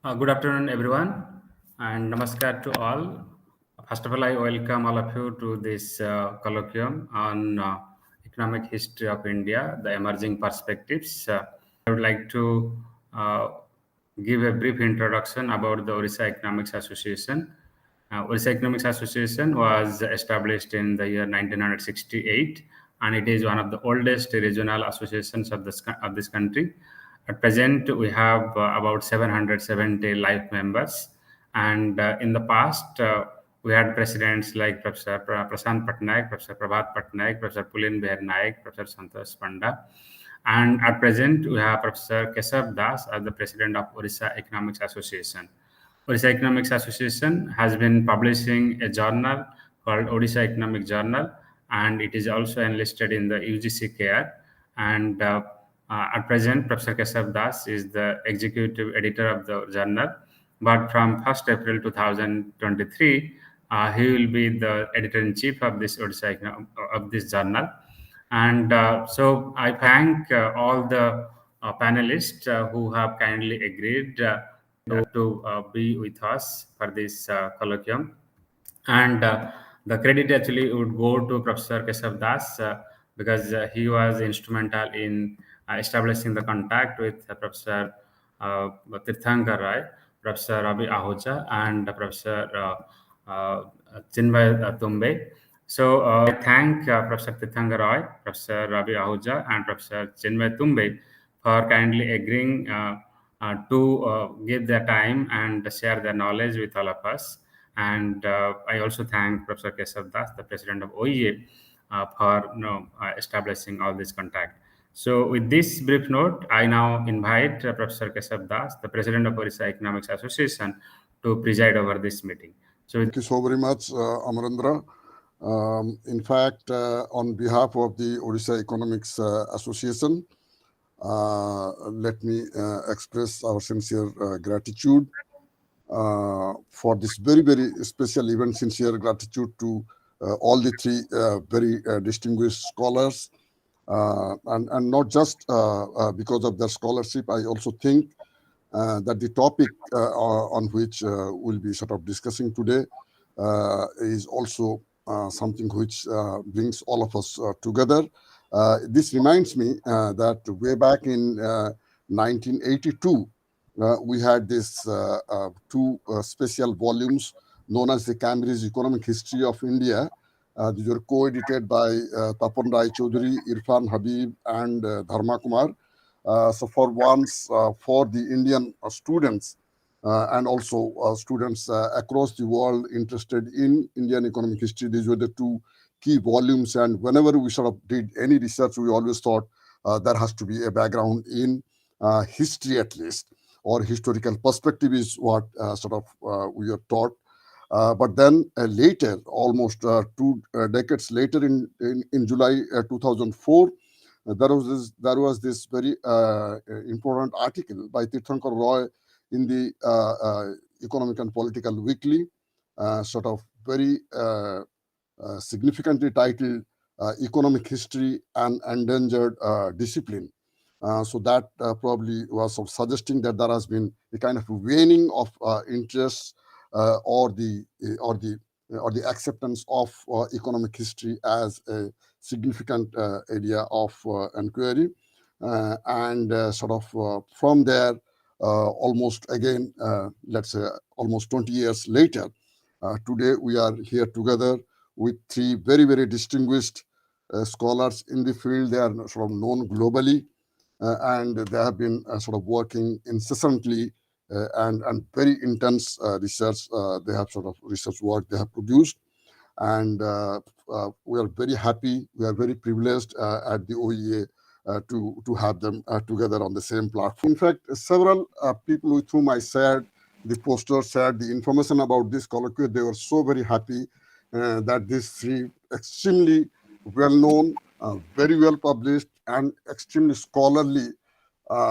Good afternoon, everyone, and namaskar to all. First of all, I welcome all of you to this colloquium on economic history of India, the emerging perspectives. I would like to uh, give a brief introduction about the Orissa Economics Association. Orissa Economics Association was established in the year 1968, and it is one of the oldest regional associations of this country. At present, we have about 770 life members, and in the past, we had presidents like Professor Prasant Patnaik, Professor Prabhat Patnaik, Professor Pulin Behar Naik, Professor Santosh Panda, and at present, we have Professor Keshab Das as the president of Orissa Economics Association. Orissa Economics Association has been publishing a journal called Odisha Economic Journal, and it is also enlisted in the UGC CARE. And at present, Professor Keshab Das is the executive editor of the journal. But from 1st April 2023, he will be the editor in chief of this of this journal. And so I thank all the panelists who have kindly agreed to be with us for this colloquium. And the credit actually would go to Professor Keshav Das because he was instrumental in establishing the contact with Professor Tirthankar, right? Professor Ravi Ahuja and Professor Chinmay Tumbe. So I thank Professor Tirthankar Roy, Professor Ravi Ahuja, and Professor Chinmay Tumbe for kindly agreeing to give their time and share their knowledge with all of us. And I also thank Professor Keshav Das, the president of OEA, for establishing all this contact. So, with this brief note, I now invite Professor Keshav Das, the president of Orissa Economics Association, to preside over this meeting. So, Thank you so very much, Amarendra. In fact, on behalf of the Orissa Economics Association, let me express our sincere gratitude for this very, very special event. Sincere gratitude to all the three very distinguished scholars, and not just because of their scholarship. I also think that the topic on which we'll be sort of discussing today is also something which brings all of us together. This reminds me that way back in 1982, we had this two special volumes known as the Cambridge Economic History of India. These were co-edited by Tapan Rai Chaudhary, Irfan Habib, and Dharma Kumar. So for once, for the Indian students and also students across the world interested in Indian economic history, these were the two key volumes. And whenever we sort of did any research, we always thought there has to be a background in history at least, or historical perspective is what we are taught. But then later, almost 2 decades later, in July 2004, there was this very important article by Tirthankar Roy in the Economic and Political Weekly, sort of very significantly titled Economic History and Endangered Discipline. So that probably was suggesting that there has been a kind of waning of interest or the acceptance of economic history as a significant area of inquiry, and from there, almost again, let's say almost 20 years later, today we are here together with three very, very distinguished scholars in the field. They are sort of known globally, and they have been sort of working incessantly and very intense research. They have sort of research work they have produced, and we are very happy. We are very privileged at the OEA to have them together on the same platform. In fact, several people with whom I shared the poster, shared the information about this colloquy, they were so very happy that these three extremely well-known, very well published, and extremely scholarly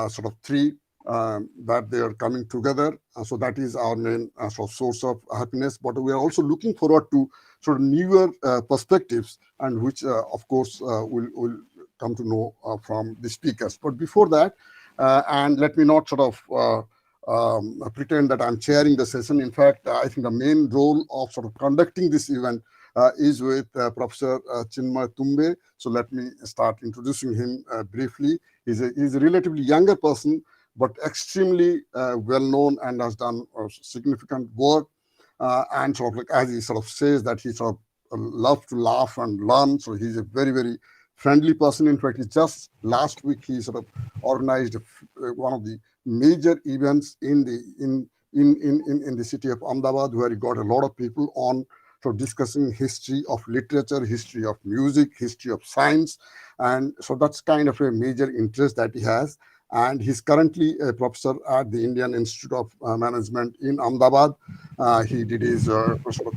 sort of three that they are coming together. So that is our main sort of source of happiness. But we are also looking forward to sort of newer perspectives, and which, of course, will come to know from the speakers. But before that, and let me not sort of pretend that I'm chairing the session. In fact, I think the main role of sort of conducting this event is with Professor Chinmay Tumbe. So let me start introducing him briefly. He's a relatively younger person, but extremely well known and has done significant work. And sort of like, as he sort of says, that he sort of loves to laugh and learn. So he's a very, very friendly person. In fact, he just last week he sort of organized one of the major events in the city of Ahmedabad, where he got a lot of people on for discussing history of literature, history of music, history of science. And so that's kind of a major interest that he has. And he's currently a professor at the Indian Institute of Management in Ahmedabad. He did his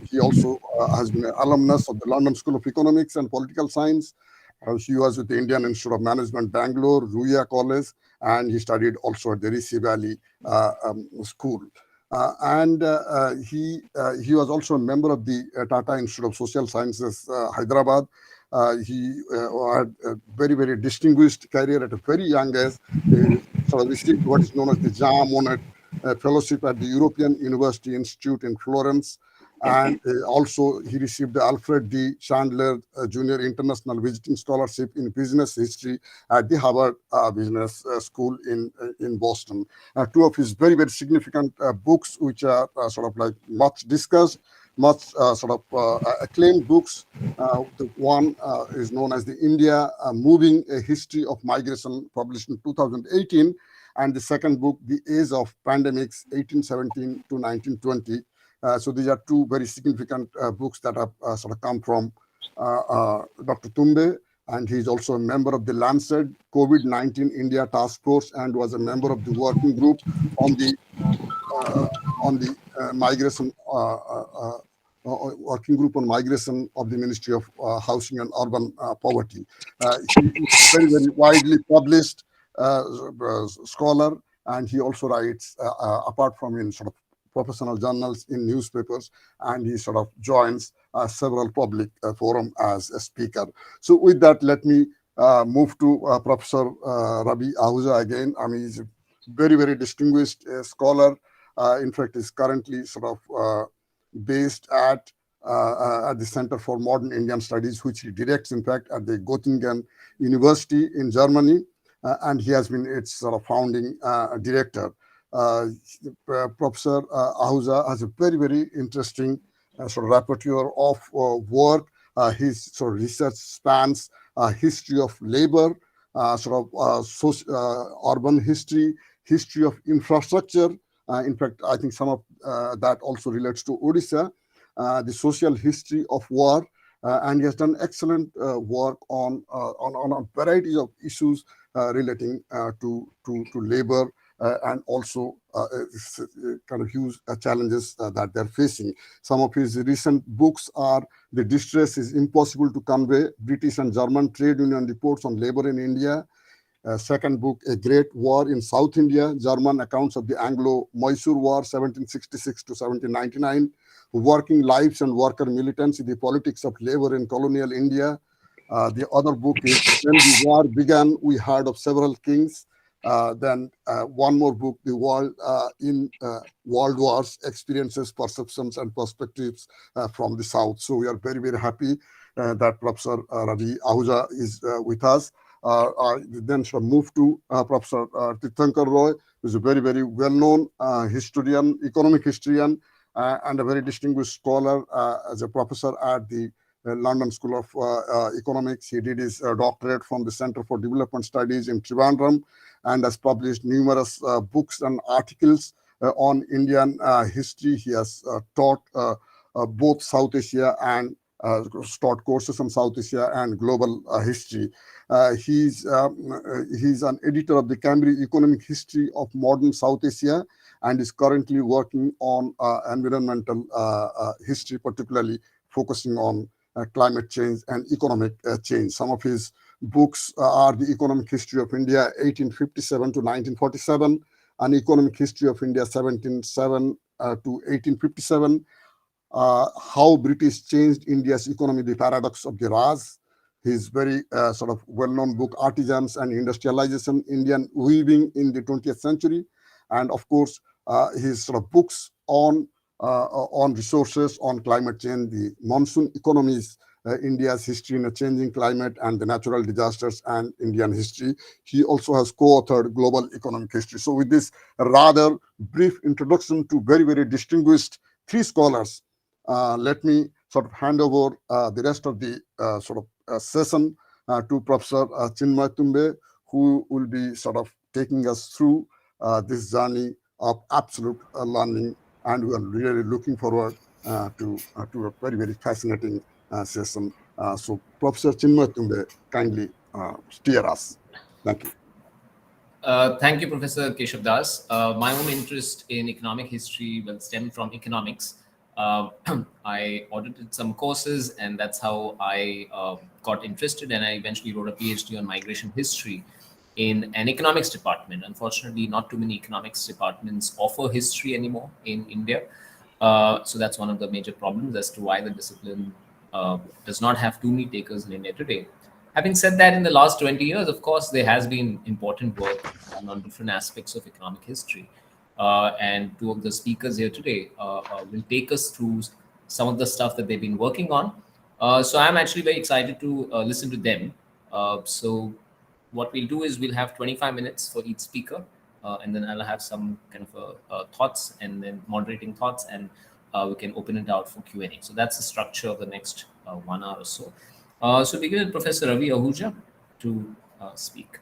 he also has been an alumnus of the London School of Economics and Political Science. He was with the Indian Institute of Management, Bangalore, Ruia College, and he studied also at the Rishi Valley School. He was also a member of the Tata Institute of Social Sciences, Hyderabad. He had a very, very distinguished career at a very young age. He sort of received what is known as the JAM Honored Fellowship at the European University Institute in Florence. And also he received the Alfred D. Chandler Junior International Visiting Scholarship in Business History at the Harvard Business School in Boston. Two of his very, very significant books, which are sort of like much discussed, much acclaimed books. The one is known as the India Moving: A History of Migration, published in 2018. And the second book, The Age of Pandemics, 1817 to 1920. So these are two very significant books that have sort of come from Dr. Tumbe, and he's also a member of the Lancet COVID-19 India Task Force and was a member of the working group on the migration working group on migration of the Ministry of Housing and Urban Poverty. He is very, very widely published scholar, and he also writes apart from in sort of professional journals, in newspapers, and he sort of joins several public forum as a speaker. So with that, let me move to Professor Ravi Ahuja again. I mean, he's a very, very distinguished scholar. In fact, he's currently sort of based at the Center for Modern Indian Studies, which he directs, in fact, at the Göttingen University in Germany, and he has been its sort of founding director. Professor Ahuja has a very, very interesting sort of repertoire of work. His sort of research spans history of labor, urban history, history of infrastructure. In fact, I think some of that also relates to Orissa, the social history of war, and he has done excellent work on a variety of issues relating to labor. And also kind of huge challenges that they're facing. Some of his recent books are The Distress is Impossible to Convey, British and German Trade Union Reports on Labor in India. Second book, A Great War in South India, German Accounts of the Anglo-Mysore War, 1766 to 1799. Working Lives and Worker Militancy, The Politics of Labor in Colonial India. The other book is When the War Began, We Heard of Several Kings. Then one more book, The World in World Wars, Experiences, Perceptions, and Perspectives from the South. So we are very, very happy that Professor Ravi Ahuja is with us. Then shall move to Professor Tirthankar Roy, who is a very, very well-known historian, economic historian, and a very distinguished scholar as a professor at the London School of Economics. He did his doctorate from the Center for Development Studies in Trivandrum and has published numerous books and articles on Indian history. He has taught both South Asia and taught courses on South Asia and global history. He's an editor of the Cambridge Economic History of Modern South Asia and is currently working on environmental history, particularly focusing on climate change and economic change. Some of his books are The Economic History of India, 1857 to 1947, An Economic History of India, 1707 to 1857, How British Changed India's Economy, The Paradox of the Raj. His very sort of well-known book, Artisans and Industrialization, Indian Weaving in the 20th Century. And of course, his sort of books on resources, on climate change, the monsoon economies, India's history in a changing climate, and the natural disasters and Indian history. He also has co-authored Global Economic History. So with this rather brief introduction to very, very distinguished three scholars, let me sort of hand over the rest of the session to Professor Chinmay Tumbe, who will be sort of taking us through this journey of absolute learning, and we are really looking forward to a very, very fascinating session. So, Professor Chinmay Tumbe, kindly steer us. Thank you. Thank you, Professor Keshab Das. My own interest in economic history will stem from economics. I audited some courses, and that's how I got interested, and I eventually wrote a PhD on migration history in an economics department. Unfortunately, not too many economics departments offer history anymore in India. So that's one of the major problems as to why the discipline does not have too many takers in India today. Having said that, in the last 20 years, of course, there has been important work on different aspects of economic history. And two of the speakers here today will take us through some of the stuff that they've been working on. So I'm actually very excited to listen to them. So what we'll do is we'll have 25 minutes for each speaker, and then I'll have some kind of thoughts and then moderating thoughts, and we can open it out for Q&A. So that's the structure of the next 1 hour or so. So begin with Professor Ravi Ahuja to speak.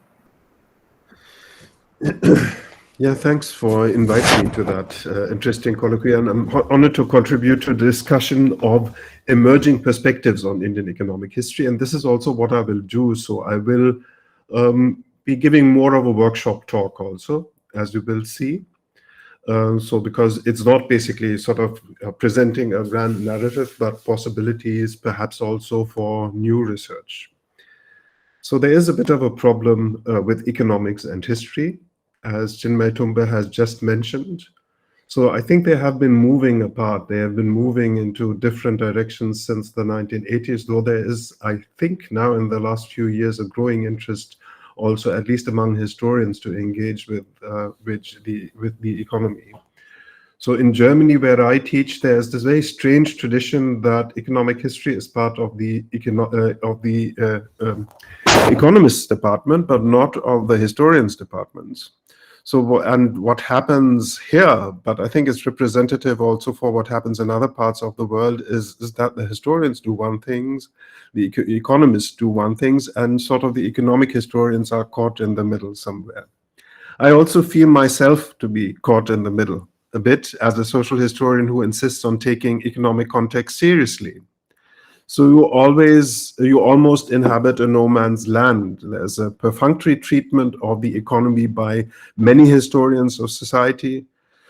Yeah, thanks for inviting me to that interesting colloquy, and I'm honored to contribute to the discussion of emerging perspectives on Indian economic history, and this is also what I will do. So I will be giving more of a workshop talk also, as you will see. So because it's not basically sort of presenting a grand narrative, but possibilities perhaps also for new research. So there is a bit of a problem with economics and history, as Chinmay Tumbe has just mentioned. So I think they have been moving apart. They have been moving into different directions since the 1980s, though there is, I think now in the last few years, a growing interest also, at least among historians, to engage with the economy. So in Germany, where I teach, there's this very strange tradition that economic history is part of the economists department, but not of the historians departments. So, and what happens here, but I think it's representative also for what happens in other parts of the world, is that the historians do one thing, the economists do one thing, and sort of the economic historians are caught in the middle somewhere. I also feel myself to be caught in the middle a bit as a social historian who insists on taking economic context seriously. So you almost inhabit a no man's land. There's a perfunctory treatment of the economy by many historians of society.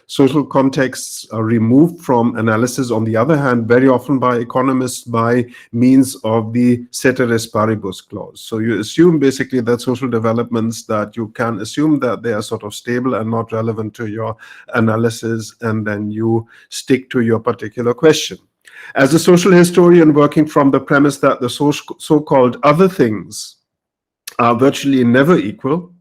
Social contexts are removed from analysis, on the other hand, very often by economists by means of the ceteris paribus clause. So you assume basically that social developments, that you can assume that they are sort of stable and not relevant to your analysis, and then you stick to your particular question. As a social historian working from the premise that the so-called other things are virtually never equal,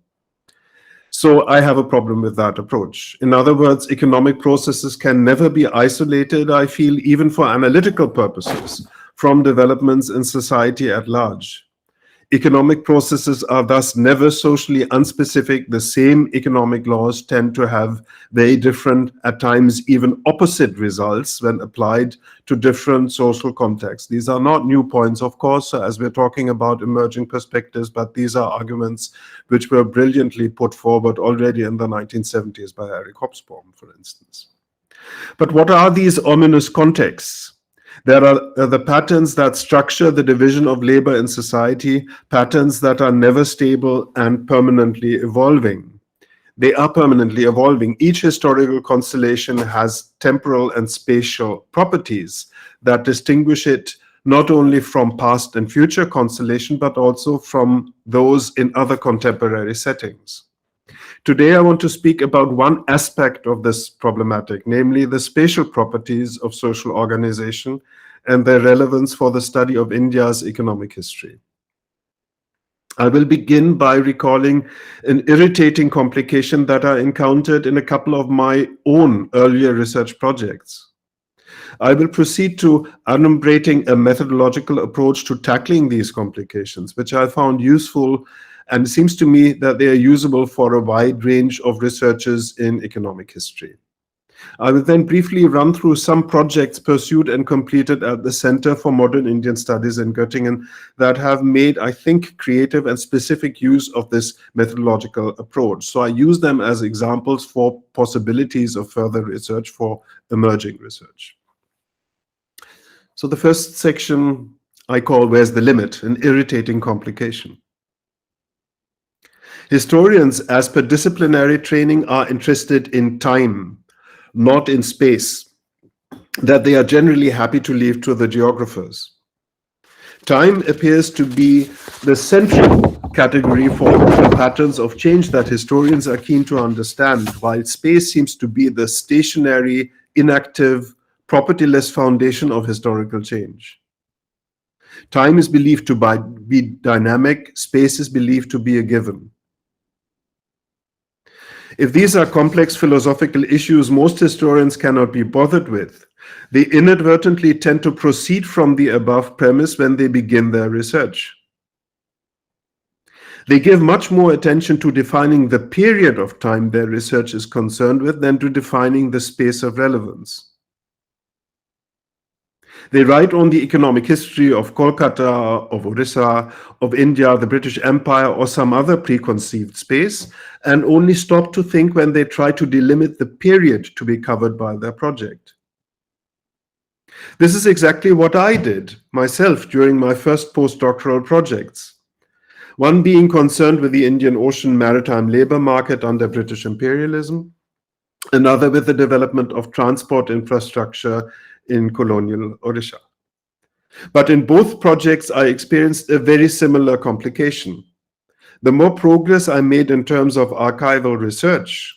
so I have a problem with that approach. In other words, economic processes can never be isolated, I feel, even for analytical purposes, from developments in society at large. Economic processes are thus never socially unspecific. The same economic laws tend to have very different, at times even opposite results when applied to different social contexts. These are not new points, of course, as we're talking about emerging perspectives, but these are arguments which were brilliantly put forward already in the 1970s by Eric Hobsbawm, for instance. But what are these ominous contexts? There are the patterns that structure the division of labor in society, patterns that are never stable and permanently evolving. They are permanently evolving. Each historical constellation has temporal and spatial properties that distinguish it not only from past and future constellation, but also from those in other contemporary settings. Today, I want to speak about one aspect of this problematic, namely the spatial properties of social organization and their relevance for the study of India's economic history. I will begin by recalling an irritating complication that I encountered in a couple of my own earlier research projects. I will proceed to enumerating a methodological approach to tackling these complications, which I found useful, and it seems to me that they are usable for a wide range of researchers in economic history. I will then briefly run through some projects pursued and completed at the Center for Modern Indian Studies in Göttingen that have made, I think, creative and specific use of this methodological approach. So I use them as examples for possibilities of further research for emerging research. So the first section I call Where's the Limit? An irritating complication. Historians, as per disciplinary training, are interested in time, not in space, that they are generally happy to leave to the geographers. Time appears to be the central category for the patterns of change that historians are keen to understand, while space seems to be the stationary, inactive, propertyless foundation of historical change. Time is believed to be dynamic, space is believed to be a given. If these are complex philosophical issues most historians cannot be bothered with, they inadvertently tend to proceed from the above premise when they begin their research. They give much more attention to defining the period of time their research is concerned with than to defining the space of relevance. They write on the economic history of Kolkata, of Orissa, of India, the British Empire, or some other preconceived space, and only stop to think when they try to delimit the period to be covered by their project. This is exactly what I did myself during my first postdoctoral projects, one being concerned with the Indian Ocean maritime labor market under British imperialism, another with the development of transport infrastructure in colonial Orissa. But in both projects, I experienced a very similar complication. The more progress I made in terms of archival research,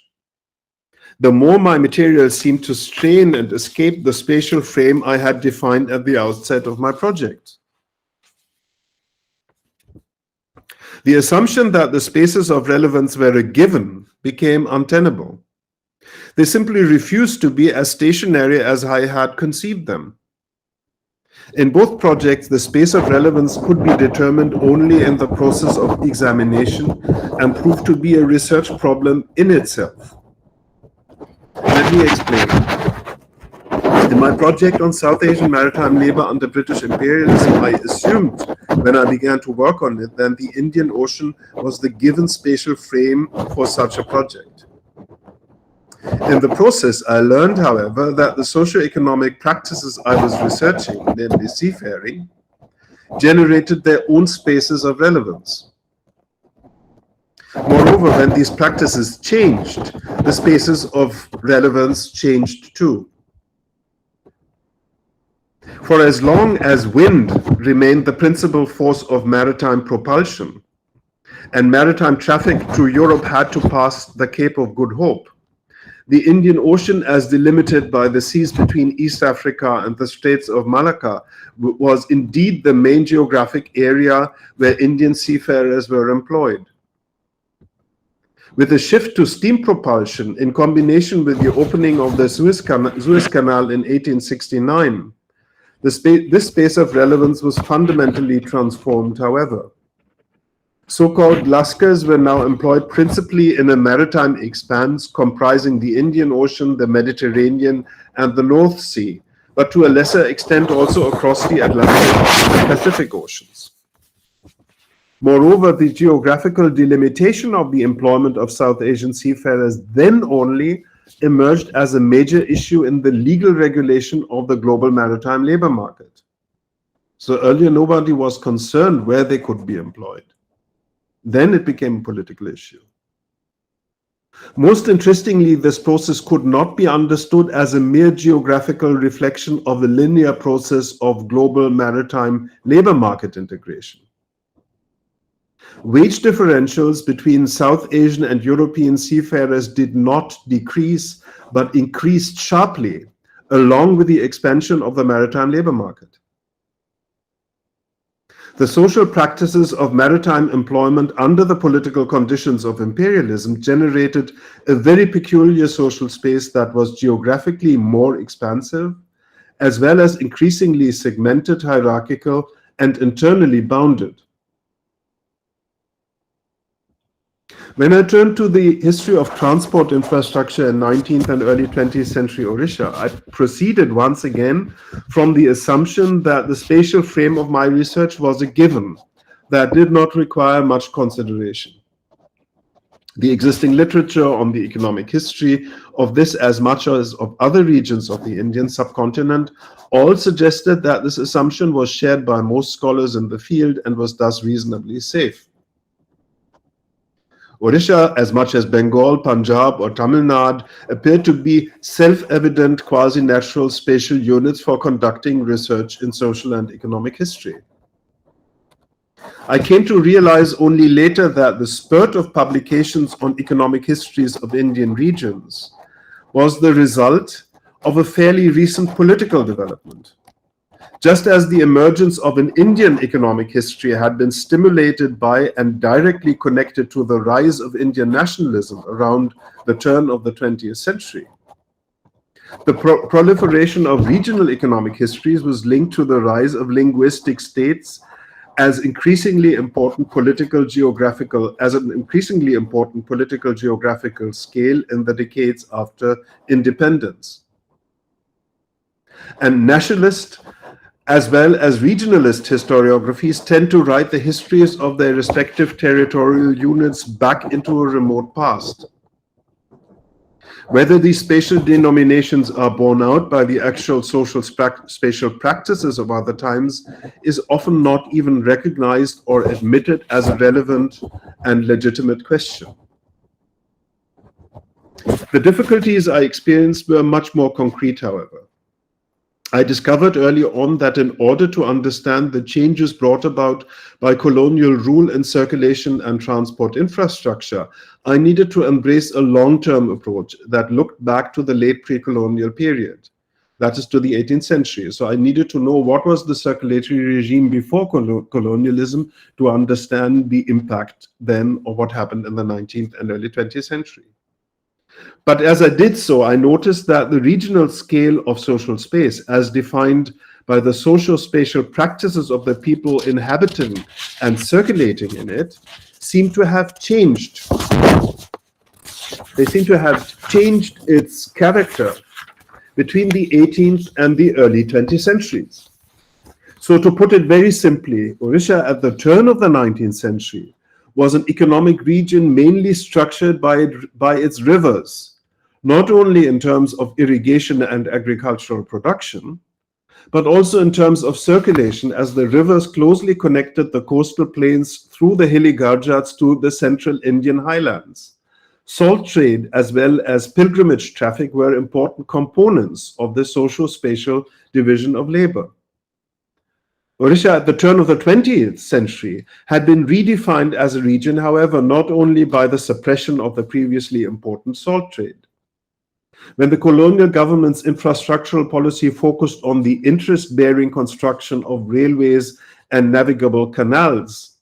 the more my material seemed to strain and escape the spatial frame I had defined at the outset of my project. The assumption that the spaces of relevance were a given became untenable. They simply refused to be as stationary as I had conceived them. In both projects, the space of relevance could be determined only in the process of examination and proved to be a research problem in itself. Let me explain. In my project on South Asian maritime labor under British imperialism, I assumed when I began to work on it that the Indian Ocean was the given spatial frame for such a project. In the process, I learned, however, that the socio-economic practices I was researching, namely seafaring, generated their own spaces of relevance. Moreover, when these practices changed, the spaces of relevance changed too. For as long as wind remained the principal force of maritime propulsion, and maritime traffic through Europe had to pass the Cape of Good Hope, the Indian Ocean, as delimited by the seas between East Africa and the Straits of Malacca, was indeed the main geographic area where Indian seafarers were employed. With a shift to steam propulsion in combination with the opening of the Suez Canal in 1869, this space of relevance was fundamentally transformed, however. So-called Laskars were now employed principally in a maritime expanse comprising the Indian Ocean, the Mediterranean, and the North Sea, but to a lesser extent also across the Atlantic and Pacific Oceans. Moreover, the geographical delimitation of the employment of South Asian seafarers then only emerged as a major issue in the legal regulation of the global maritime labor market. So earlier nobody was concerned where they could be employed. Then it became a political issue. Most interestingly, this process could not be understood as a mere geographical reflection of the linear process of global maritime labor market integration. Wage differentials between South Asian and European seafarers did not decrease, but increased sharply, along with the expansion of the maritime labor market. The social practices of maritime employment under the political conditions of imperialism generated a very peculiar social space that was geographically more expansive, as well as increasingly segmented, hierarchical, and internally bounded. When I turn to the history of transport infrastructure in 19th and early 20th century Orissa, I proceeded once again from the assumption that the spatial frame of my research was a given that did not require much consideration. The existing literature on the economic history of this, as much as of other regions of the Indian subcontinent, all suggested that this assumption was shared by most scholars in the field and was thus reasonably safe. Orissa, as much as Bengal, Punjab, or Tamil Nadu, appear to be self-evident quasi-natural spatial units for conducting research in social and economic history. I came to realize only later that the spurt of publications on economic histories of Indian regions was the result of a fairly recent political development. Just as the emergence of an Indian economic history had been stimulated by and directly connected to the rise of Indian nationalism around the turn of the 20th century, the proliferation of regional economic histories was linked to the rise of linguistic states as an increasingly important political geographical scale in the decades after independence. And nationalist as well as regionalist historiographies tend to write the histories of their respective territorial units back into a remote past. Whether these spatial denominations are borne out by the actual social spatial practices of other times is often not even recognized or admitted as a relevant and legitimate question. The difficulties I experienced were much more concrete, however. I discovered early on that in order to understand the changes brought about by colonial rule in circulation and transport infrastructure, I needed to embrace a long-term approach that looked back to the late pre-colonial period, that is to the 18th century. So I needed to know what was the circulatory regime before colonialism to understand the impact then of what happened in the 19th and early 20th century. But as I did so, I noticed that the regional scale of social space, as defined by the social-spatial practices of the people inhabiting and circulating in it, seemed to have changed. They seem to have changed its character between the 18th and the early 20th centuries. So to put it very simply, Orissa at the turn of the 19th century was an economic region mainly structured by its rivers, not only in terms of irrigation and agricultural production, but also in terms of circulation, as the rivers closely connected the coastal plains through the hilly Garjats to the central Indian highlands. Salt trade as well as pilgrimage traffic were important components of the socio-spatial division of labor. Orissa at the turn of the 20th century had been redefined as a region, however, not only by the suppression of the previously important salt trade. When the colonial government's infrastructural policy focused on the interest-bearing construction of railways and navigable canals,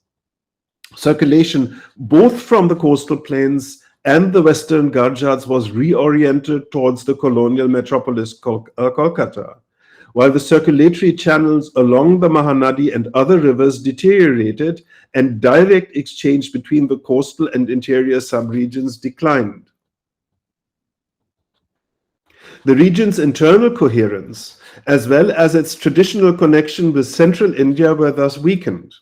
circulation both from the coastal plains and the western Garjats was reoriented towards the colonial metropolis Kolkata, while the circulatory channels along the Mahanadi and other rivers deteriorated and direct exchange between the coastal and interior subregions declined. The region's internal coherence, as well as its traditional connection with central India, were thus weakened.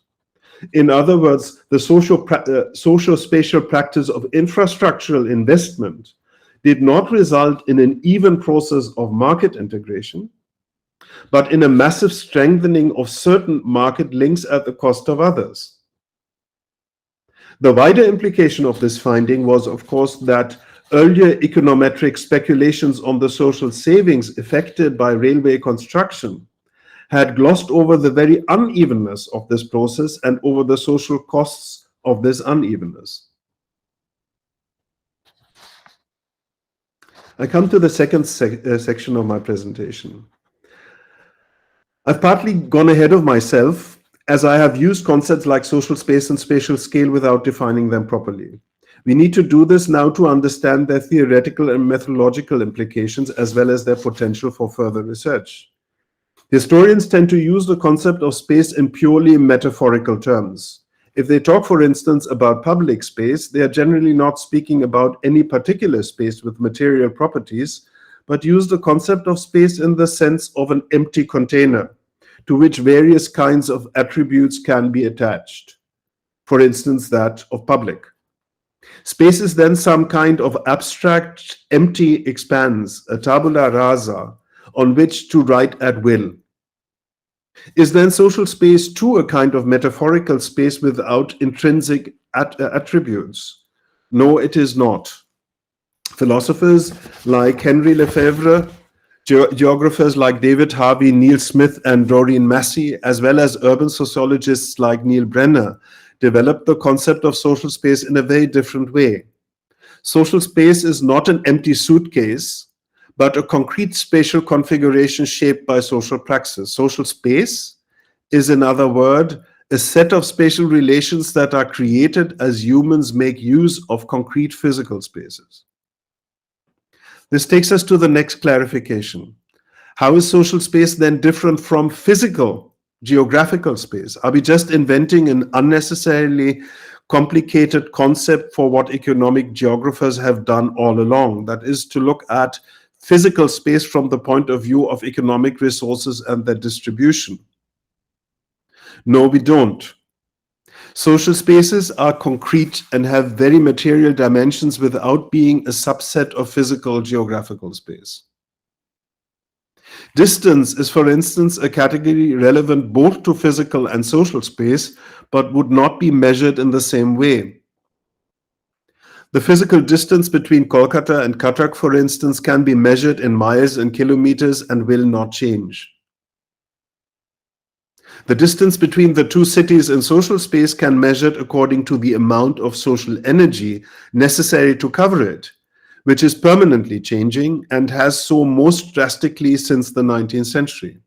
In other words, the socio-spatial practice of infrastructural investment did not result in an even process of market integration, but in a massive strengthening of certain market links at the cost of others. The wider implication of this finding was, of course, that earlier econometric speculations on the social savings effected by railway construction had glossed over the very unevenness of this process and over the social costs of this unevenness. I come to the second section of my presentation. I've partly gone ahead of myself as I have used concepts like social space and spatial scale without defining them properly. We need to do this now to understand their theoretical and methodological implications, as well as their potential for further research. Historians tend to use the concept of space in purely metaphorical terms. If they talk, for instance, about public space, they are generally not speaking about any particular space with material properties, but use the concept of space in the sense of an empty container to which various kinds of attributes can be attached, for instance, that of public. Space is then some kind of abstract, empty expanse, a tabula rasa, on which to write at will. Is then social space too a kind of metaphorical space without intrinsic attributes? No, it is not. Philosophers like Henry Lefebvre, geographers like David Harvey, Neil Smith, and Doreen Massey, as well as urban sociologists like Neil Brenner, developed the concept of social space in a very different way. Social space is not an empty suitcase, but a concrete spatial configuration shaped by social praxis. Social space is, in other words, a set of spatial relations that are created as humans make use of concrete physical spaces. This takes us to the next clarification. How is social space then different from physical, geographical space? Are we just inventing an unnecessarily complicated concept for what economic geographers have done all along? That is, to look at physical space from the point of view of economic resources and their distribution. No, we don't. Social spaces are concrete and have very material dimensions without being a subset of physical geographical space. Distance is, for instance, a category relevant both to physical and social space, but would not be measured in the same way. The physical distance between Kolkata and Cuttack, for instance, can be measured in miles and kilometers and will not change. The distance between the two cities in social space can be measured according to the amount of social energy necessary to cover it, which is permanently changing and has so most drastically since the 19th century.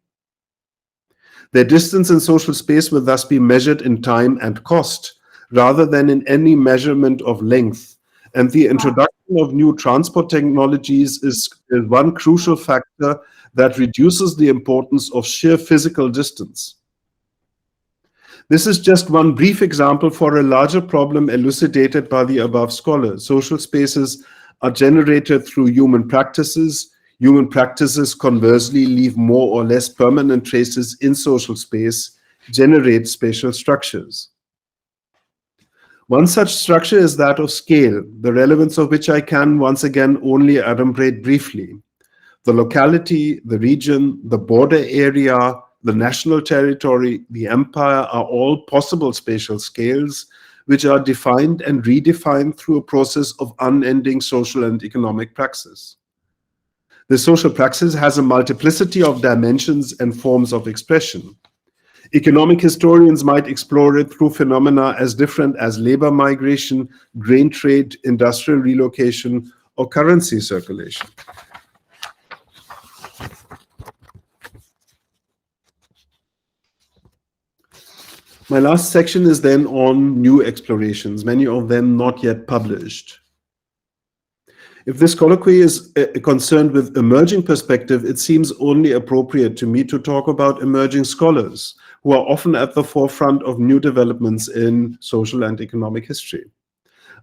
Their distance in social space will thus be measured in time and cost, rather than in any measurement of length. And the introduction of new transport technologies is one crucial factor that reduces the importance of sheer physical distance. This is just one brief example for a larger problem elucidated by the above scholars. Social spaces are generated through human practices. Human practices conversely leave more or less permanent traces in social space, generate spatial structures. One such structure is that of scale, the relevance of which I can once again only adumbrate briefly. The locality, the region, the border area, the national territory, the empire are all possible spatial scales which are defined and redefined through a process of unending social and economic praxis. The social praxis has a multiplicity of dimensions and forms of expression. Economic historians might explore it through phenomena as different as labor migration, grain trade, industrial relocation, or currency circulation. My last section is then on new explorations, many of them not yet published. If this colloquy is concerned with emerging perspective, it seems only appropriate to me to talk about emerging scholars who are often at the forefront of new developments in social and economic history.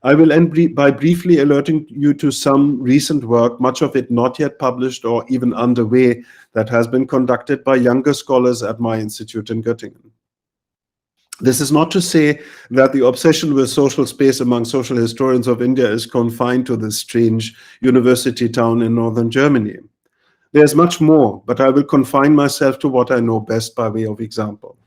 I will end by briefly alerting you to some recent work, much of it not yet published or even underway, that has been conducted by younger scholars at my institute in Göttingen. This is not to say that the obsession with social space among social historians of India is confined to this strange university town in northern Germany. There's much more, but I will confine myself to what I know best by way of example.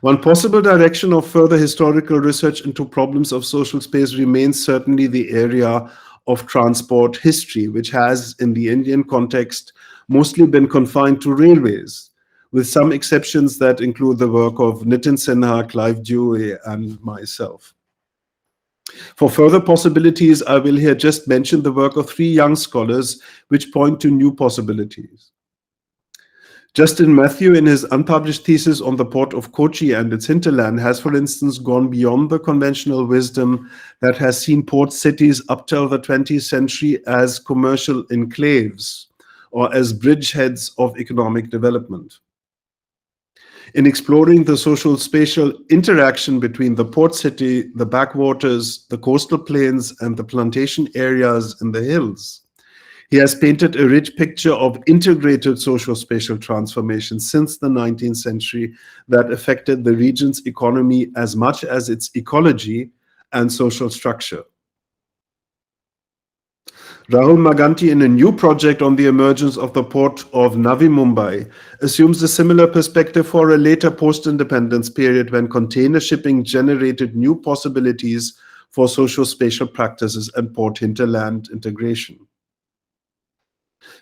One possible direction of further historical research into problems of social space remains certainly the area of transport history, which has, in the Indian context, mostly been confined to railways, with some exceptions that include the work of Nitin Sinha, Clive Dewey, and myself. For further possibilities, I will here just mention the work of three young scholars which point to new possibilities. Justin Matthew, in his unpublished thesis on the port of Kochi and its hinterland, has, for instance, gone beyond the conventional wisdom that has seen port cities up till the 20th century as commercial enclaves or as bridgeheads of economic development. In exploring the social spatial interaction between the port city, the backwaters, the coastal plains, and the plantation areas in the hills, he has painted a rich picture of integrated social spatial transformation since the 19th century that affected the region's economy as much as its ecology and social structure. Rahul Maganti, in a new project on the emergence of the port of Navi Mumbai, assumes a similar perspective for a later post-independence period when container shipping generated new possibilities for socio-spatial practices and port hinterland integration.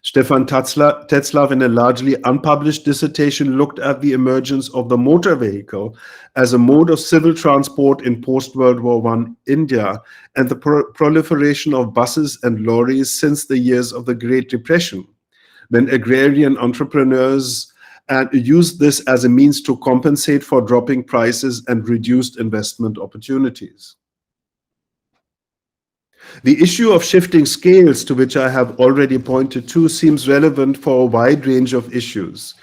Stefan Tetzlaff, in a largely unpublished dissertation, looked at the emergence of the motor vehicle as a mode of civil transport in post-World War I India and the proliferation of buses and lorries since the years of the Great Depression, when agrarian entrepreneurs used this as a means to compensate for dropping prices and reduced investment opportunities. The issue of shifting scales, to which I have already pointed to, seems relevant for a wide range of issues.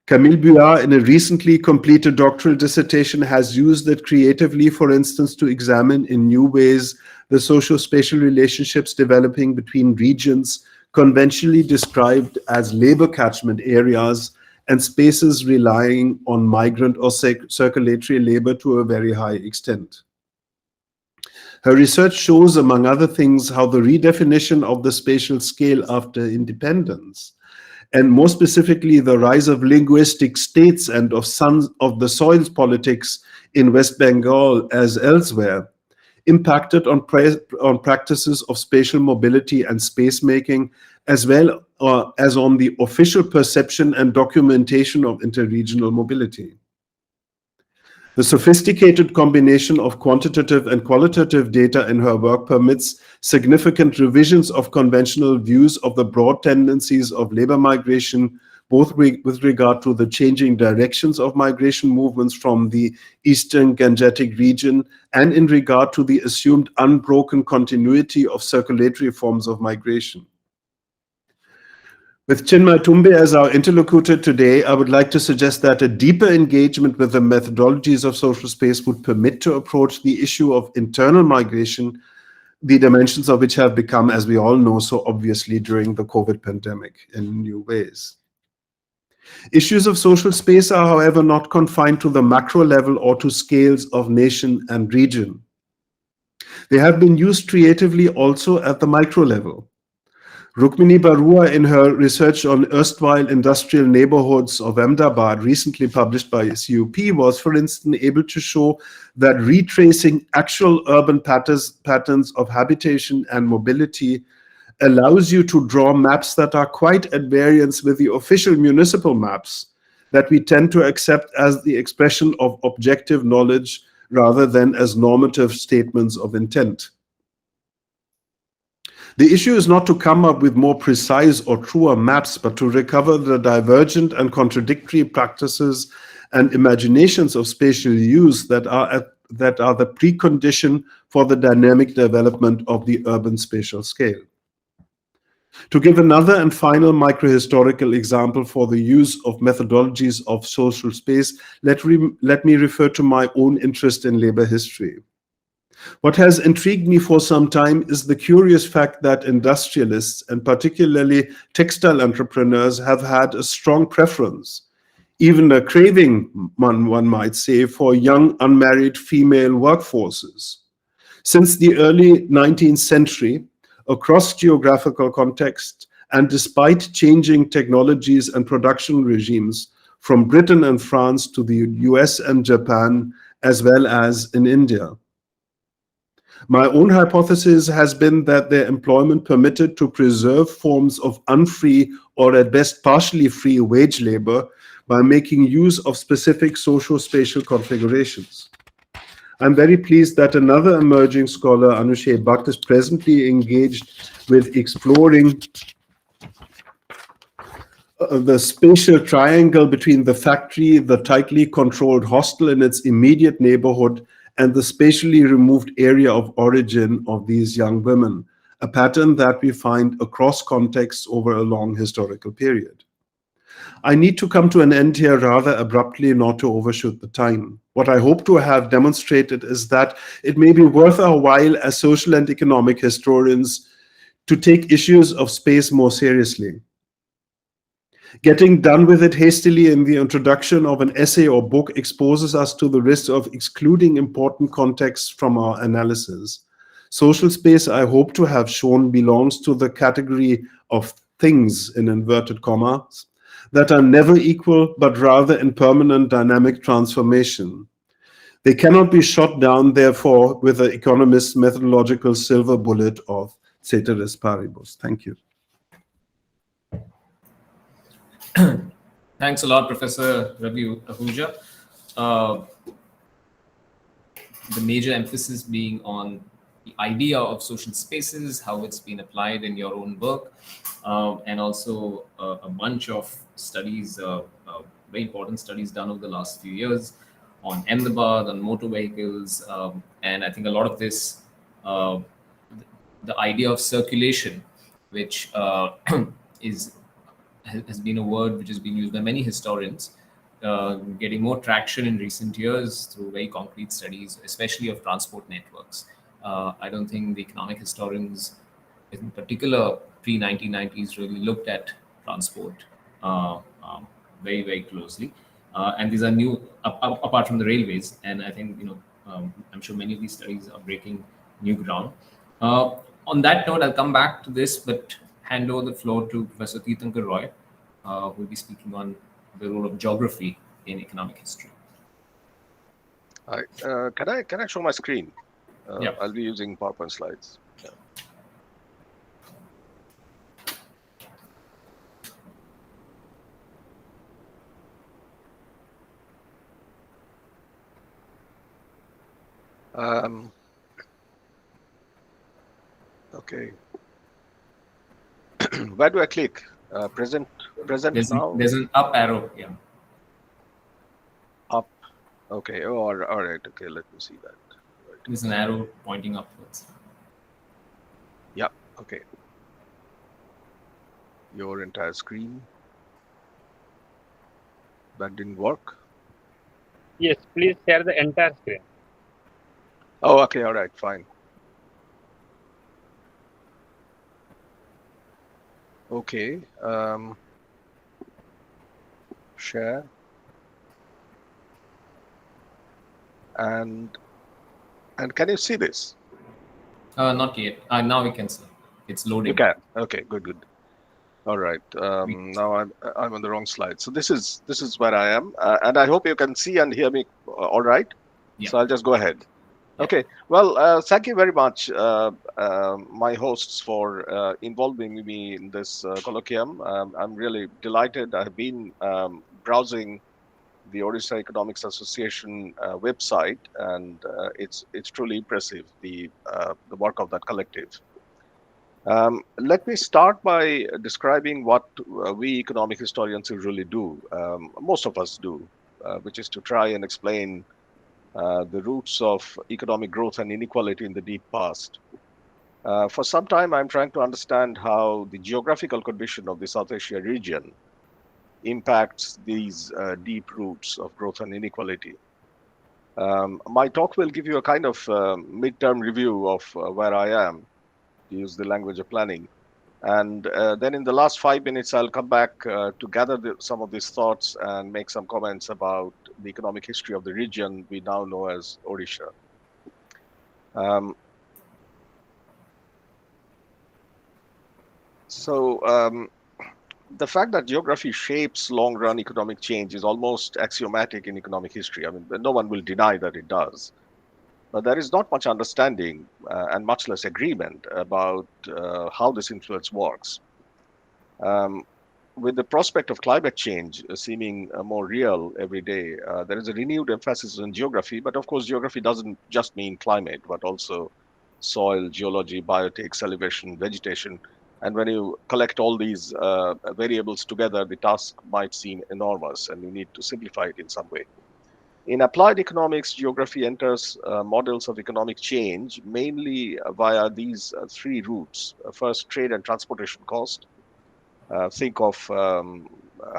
Camille Buard, in a recently completed doctoral dissertation, has used it creatively, for instance, to examine in new ways the socio-spatial relationships developing between regions conventionally described as labor catchment areas and spaces relying on migrant or circulatory labor to a very high extent. Her research shows, among other things, how the redefinition of the spatial scale after independence, and more specifically the rise of linguistic states and of the soils politics in West Bengal as elsewhere, impacted on practices of spatial mobility and space making, as well as on the official perception and documentation of interregional mobility. The sophisticated combination of quantitative and qualitative data in her work permits significant revisions of conventional views of the broad tendencies of labor migration, both with regard to the changing directions of migration movements from the Eastern Gangetic region and in regard to the assumed unbroken continuity of circulatory forms of migration. With Chinmay Tumbe as our interlocutor today, I would like to suggest that a deeper engagement with the methodologies of social space would permit to approach the issue of internal migration, the dimensions of which have become, as we all know, so obviously during the COVID pandemic in new ways. Issues of social space are, however, not confined to the macro level or to scales of nation and region. They have been used creatively also at the micro level. Rukmini Barua, in her research on erstwhile industrial neighborhoods of Ahmedabad, recently published by CUP, was, for instance, able to show that retracing actual urban patterns of habitation and mobility allows you to draw maps that are quite at variance with the official municipal maps that we tend to accept as the expression of objective knowledge rather than as normative statements of intent. The issue is not to come up with more precise or truer maps, but to recover the divergent and contradictory practices and imaginations of spatial use that are the precondition for the dynamic development of the urban spatial scale. To give another and final microhistorical example for the use of methodologies of social space, let me refer to my own interest in labor history. What has intrigued me for some time is the curious fact that industrialists, and particularly textile entrepreneurs, have had a strong preference, even a craving, one might say, for young unmarried female workforces. Since the early 19th century, across geographical contexts, and despite changing technologies and production regimes from Britain and France to the US and Japan, as well as in India. My own hypothesis has been that their employment permitted to preserve forms of unfree or at best partially free wage labor by making use of specific socio-spatial configurations. I'm very pleased that another emerging scholar, Anushay Bhatt, is presently engaged with exploring the spatial triangle between the factory, the tightly controlled hostel in its immediate neighborhood, and the spatially removed area of origin of these young women, a pattern that we find across contexts over a long historical period. I need to come to an end here rather abruptly, not to overshoot the time. What I hope to have demonstrated is that it may be worth our while as social and economic historians to take issues of space more seriously. Getting done with it hastily in the introduction of an essay or book exposes us to the risk of excluding important contexts from our analysis. Social space, I hope to have shown, belongs to the category of things, in inverted commas, that are never equal, but rather in permanent dynamic transformation. They cannot be shot down, therefore, with the economist's methodological silver bullet of ceteris paribus. Thank you. Thanks a lot, Professor Ravi Ahuja. The major emphasis being on the idea of social spaces, how it's been applied in your own work, and also a bunch of studies, very important studies done over the last few years on Ahmedabad, on motor vehicles, and I think a lot of this, the idea of circulation, which has been a word which has been used by many historians, getting more traction in recent years through very concrete studies, especially of transport networks. I don't think the economic historians, in particular pre-1990s, really looked at transport very, very closely. And these are new, apart from the railways. And I think, I'm sure many of these studies are breaking new ground. On that note, I'll come back to this, but hand over the floor to Professor Tirthankar Roy, who will be speaking on the role of geography in economic history. Hi. Can I show my screen? Yeah. I'll be using PowerPoint slides. Yeah. Okay. Where do I click? Present now? There's an up arrow. Yeah. Up. Okay. Oh, all right. Okay. Let me see that. Right. There's an arrow pointing upwards. Yeah. Okay. Your entire screen. That didn't work. Yes, please share the entire screen. Oh, okay. All right. Fine. Okay. Share. And can you see this? Not yet. Now we can see. It's loading. You can. Okay. Good. All right. Now I'm on the wrong slide. So this is where I am, and I hope you can see and hear me. All right. Yeah. So I'll just go ahead. Okay. Well, thank you very much, my hosts, for involving me in this colloquium. I'm really delighted. I've been browsing the Orissa Economics Association website, and it's truly impressive, the work of that collective. Let me start by describing what we economic historians usually do, most of us do, which is to try and explain the roots of economic growth and inequality in the deep past. For some time, I'm trying to understand how the geographical condition of the South Asia region impacts these deep roots of growth and inequality. My talk will give you a kind of midterm review of where I am, to use the language of planning. And then in the last 5 minutes, I'll come back to gather some of these thoughts and make some comments about the economic history of the region we now know as Orissa. The fact that geography shapes long-run economic change is almost axiomatic in economic history. I mean, no one will deny that it does. But there is not much understanding and much less agreement about how this influence works. With the prospect of climate change seeming more real every day, there is a renewed emphasis on geography. But of course, geography doesn't just mean climate, but also soil, geology, biotics, elevation, vegetation, And when you collect all these variables together, the task might seem enormous, and you need to simplify it in some way. In applied economics, geography enters models of economic change mainly via these three routes. First, trade and transportation cost. Think of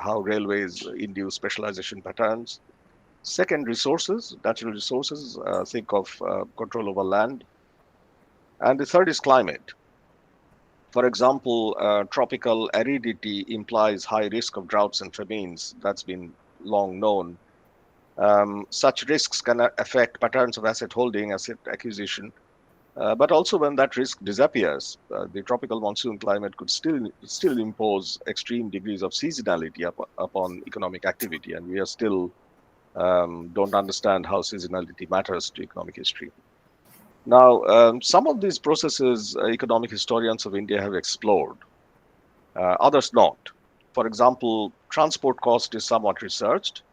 how railways induce specialization patterns. Second, resources, natural resources. Think of control over land. And the third is climate. For example, tropical aridity implies high risk of droughts and famines. That's been long known. Such risks can affect patterns of asset holding, asset acquisition, but also when that risk disappears, the tropical monsoon climate could still impose extreme degrees of seasonality upon economic activity, and we are still don't understand how seasonality matters to economic history. Now, some of these processes economic historians of India have explored, others not. For example, transport cost is somewhat researched.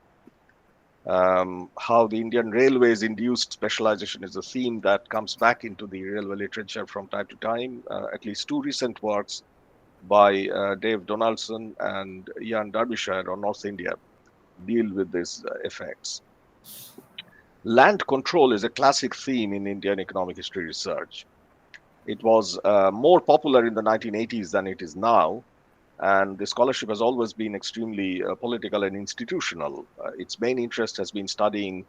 How the Indian railways induced specialization is a theme that comes back into the railway literature from time to time. At least two recent works by Dave Donaldson and Ian Derbyshire on North India deal with these effects. Land control is a classic theme in Indian economic history research. It was more popular in the 1980s than it is now, and the scholarship has always been extremely political and institutional. Its main interest in studying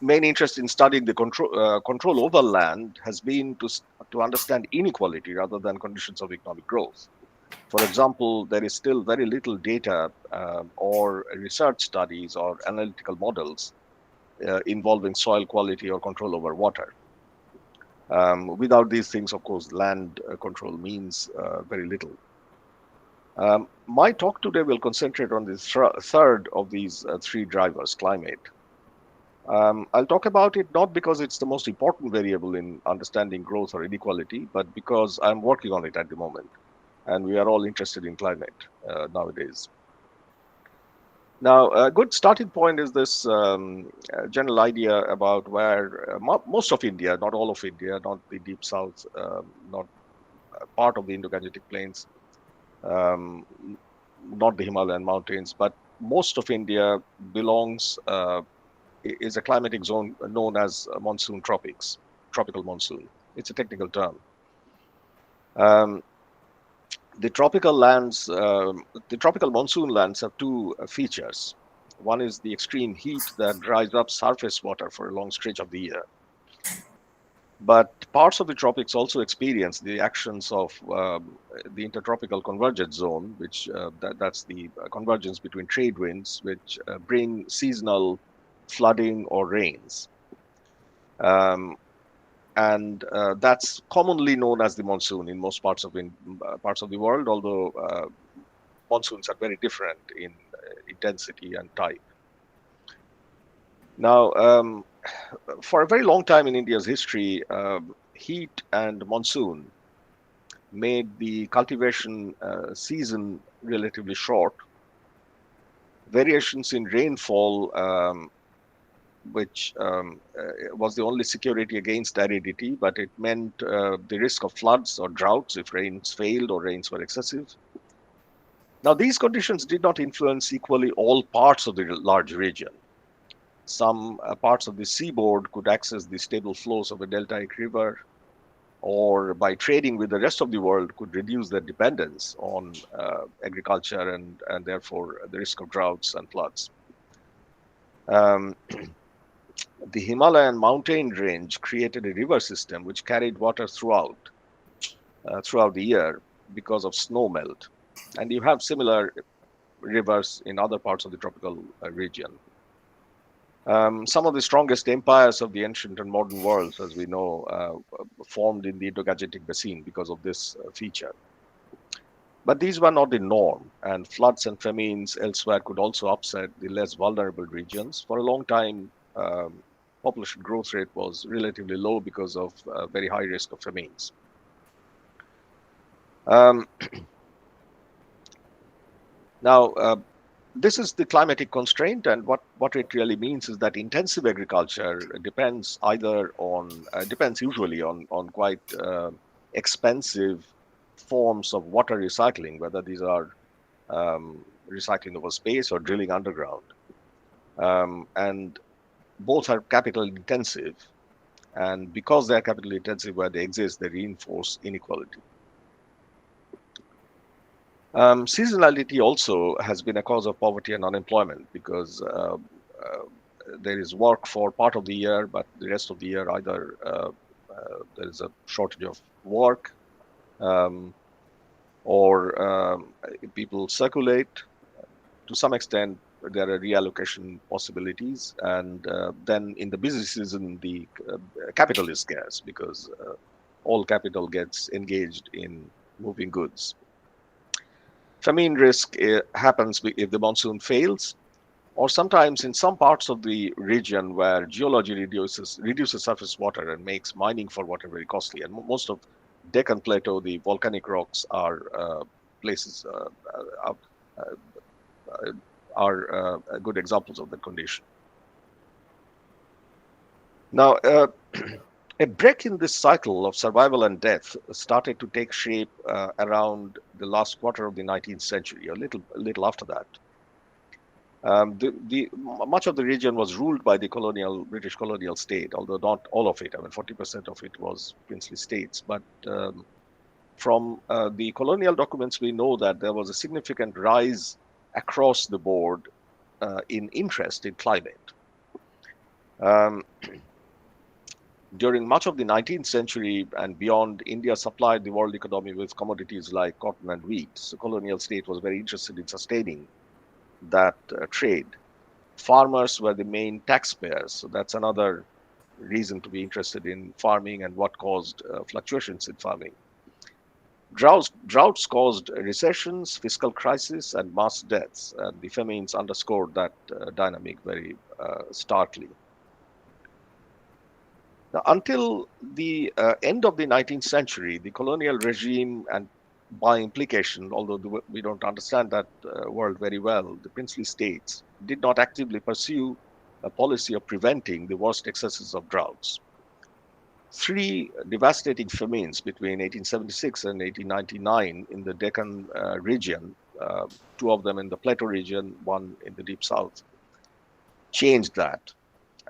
the control over land has been to understand inequality rather than conditions of economic growth. For example, there is still very little data or research studies or analytical models involving soil quality or control over water. Without these things, of course, land control means very little. My talk today will concentrate on the third of these three drivers, climate. I'll talk about it not because it's the most important variable in understanding growth or inequality, but because I'm working on it at the moment, and we are all interested in climate nowadays. Now, a good starting point is this general idea about where most of India, not all of India, not the deep south, not part of the Indo-Gangetic plains, not the Himalayan mountains, but most of India is a climatic zone known as monsoon tropics, tropical monsoon. It's a technical term. The tropical monsoon lands have two features. One is the extreme heat that dries up surface water for a long stretch of the year. But parts of the tropics also experience the actions of the intertropical convergence zone, which that's the convergence between trade winds, which bring seasonal flooding or rains. And that's commonly known as the monsoon in most parts of the world, although monsoons are very different in intensity and type. Now, for a very long time in India's history, heat and monsoon made the cultivation season relatively short. Variations in rainfall, which was the only security against aridity, but it meant the risk of floods or droughts if rains failed or rains were excessive. Now, these conditions did not influence equally all parts of the large region. Some parts of the seaboard could access the stable flows of a deltaic river, or by trading with the rest of the world could reduce their dependence on agriculture and therefore the risk of droughts and floods. The Himalayan mountain range created a river system which carried water throughout the year because of snow melt. And you have similar rivers in other parts of the tropical region. Some of the strongest empires of the ancient and modern worlds, as we know, formed in the Indo-Gangetic basin because of this feature. But these were not the norm, and floods and famines elsewhere could also upset the less vulnerable regions. For a long time, population growth rate was relatively low because of very high risk of famines. Now, this is the climatic constraint, and what it really means is that intensive agriculture depends usually on quite expensive forms of water recycling, whether these are recycling over space or drilling underground. And both are capital intensive. And because they are capital intensive where they exist, they reinforce inequality. Seasonality also has been a cause of poverty and unemployment because there is work for part of the year, but the rest of the year either there is a shortage of work or people circulate. To some extent, there are reallocation possibilities, and then in the busy season, the capital is scarce because all capital gets engaged in moving goods. Famine risk happens if the monsoon fails, or sometimes in some parts of the region where geology reduces surface water and makes mining for water very costly. And most of Deccan Plateau, the volcanic rocks are places are good examples of that condition. Now, a break in this cycle of survival and death started to take shape around the last quarter of the 19th century, a little after that. Much of the region was ruled by the British colonial state, although not all of it. I mean, 40% of it was princely states. But from the colonial documents, we know that there was a significant rise across the board in interest in climate. During much of the 19th century and beyond, India supplied the world economy with commodities like cotton and wheat. So the colonial state was very interested in sustaining that trade. Farmers were the main taxpayers. So that's another reason to be interested in farming and what caused fluctuations in farming. Droughts caused recessions, fiscal crisis, and mass deaths. And the famines underscored that dynamic very starkly. Now, until the end of the 19th century, the colonial regime, and by implication, although we don't understand that world very well, the princely states did not actively pursue a policy of preventing the worst excesses of droughts. 3 devastating famines between 1876 and 1899 in the Deccan region, 2 of them in the Plateau region, 1 in the Deep South, changed that.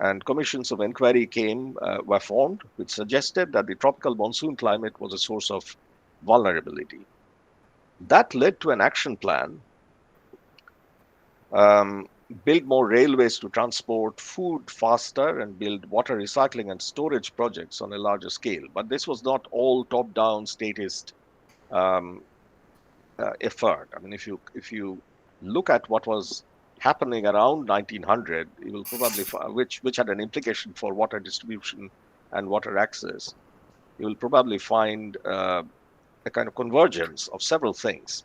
And commissions of inquiry were formed, which suggested that the tropical monsoon climate was a source of vulnerability. That led to an action plan, build more railways to transport food faster and build water recycling and storage projects on a larger scale. But this was not all top-down statist effort. I mean, if you look at what was happening around 1900, you will probably find, which had an implication for water distribution and water access, you will probably find a kind of convergence of several things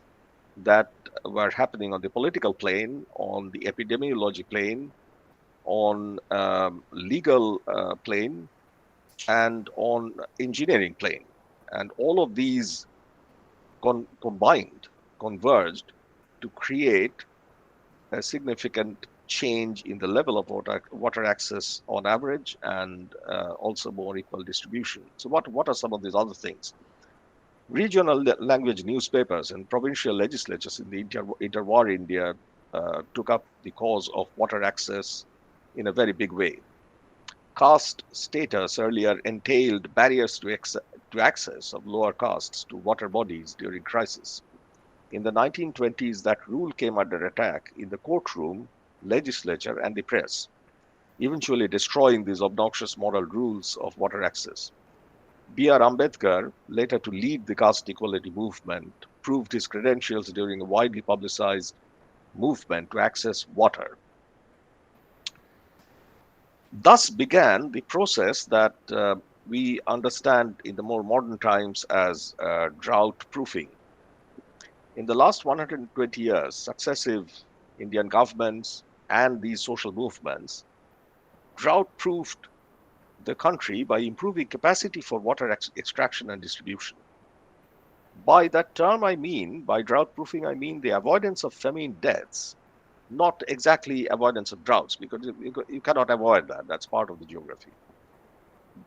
that were happening on the political plane, on the epidemiology plane, on legal plane, and on engineering plane. And all of these converged to create a significant change in the level of water access on average, and also more equal distribution. So what are some of these other things? Regional language newspapers and provincial legislatures in the interwar India took up the cause of water access in a very big way. Caste status earlier entailed barriers to access of lower castes to water bodies during crisis. In the 1920s, that rule came under attack in the courtroom, legislature, and the press, eventually destroying these obnoxious moral rules of water access. B.R. Ambedkar, later to lead the caste equality movement, proved his credentials during a widely publicized movement to access water. Thus began the process that we understand in the more modern times as drought proofing. In the last 120 years, successive Indian governments and these social movements drought-proofed the country by improving capacity for water extraction and distribution. By that term, by drought-proofing, I mean the avoidance of famine deaths, not exactly avoidance of droughts, because you cannot avoid that. That's part of the geography.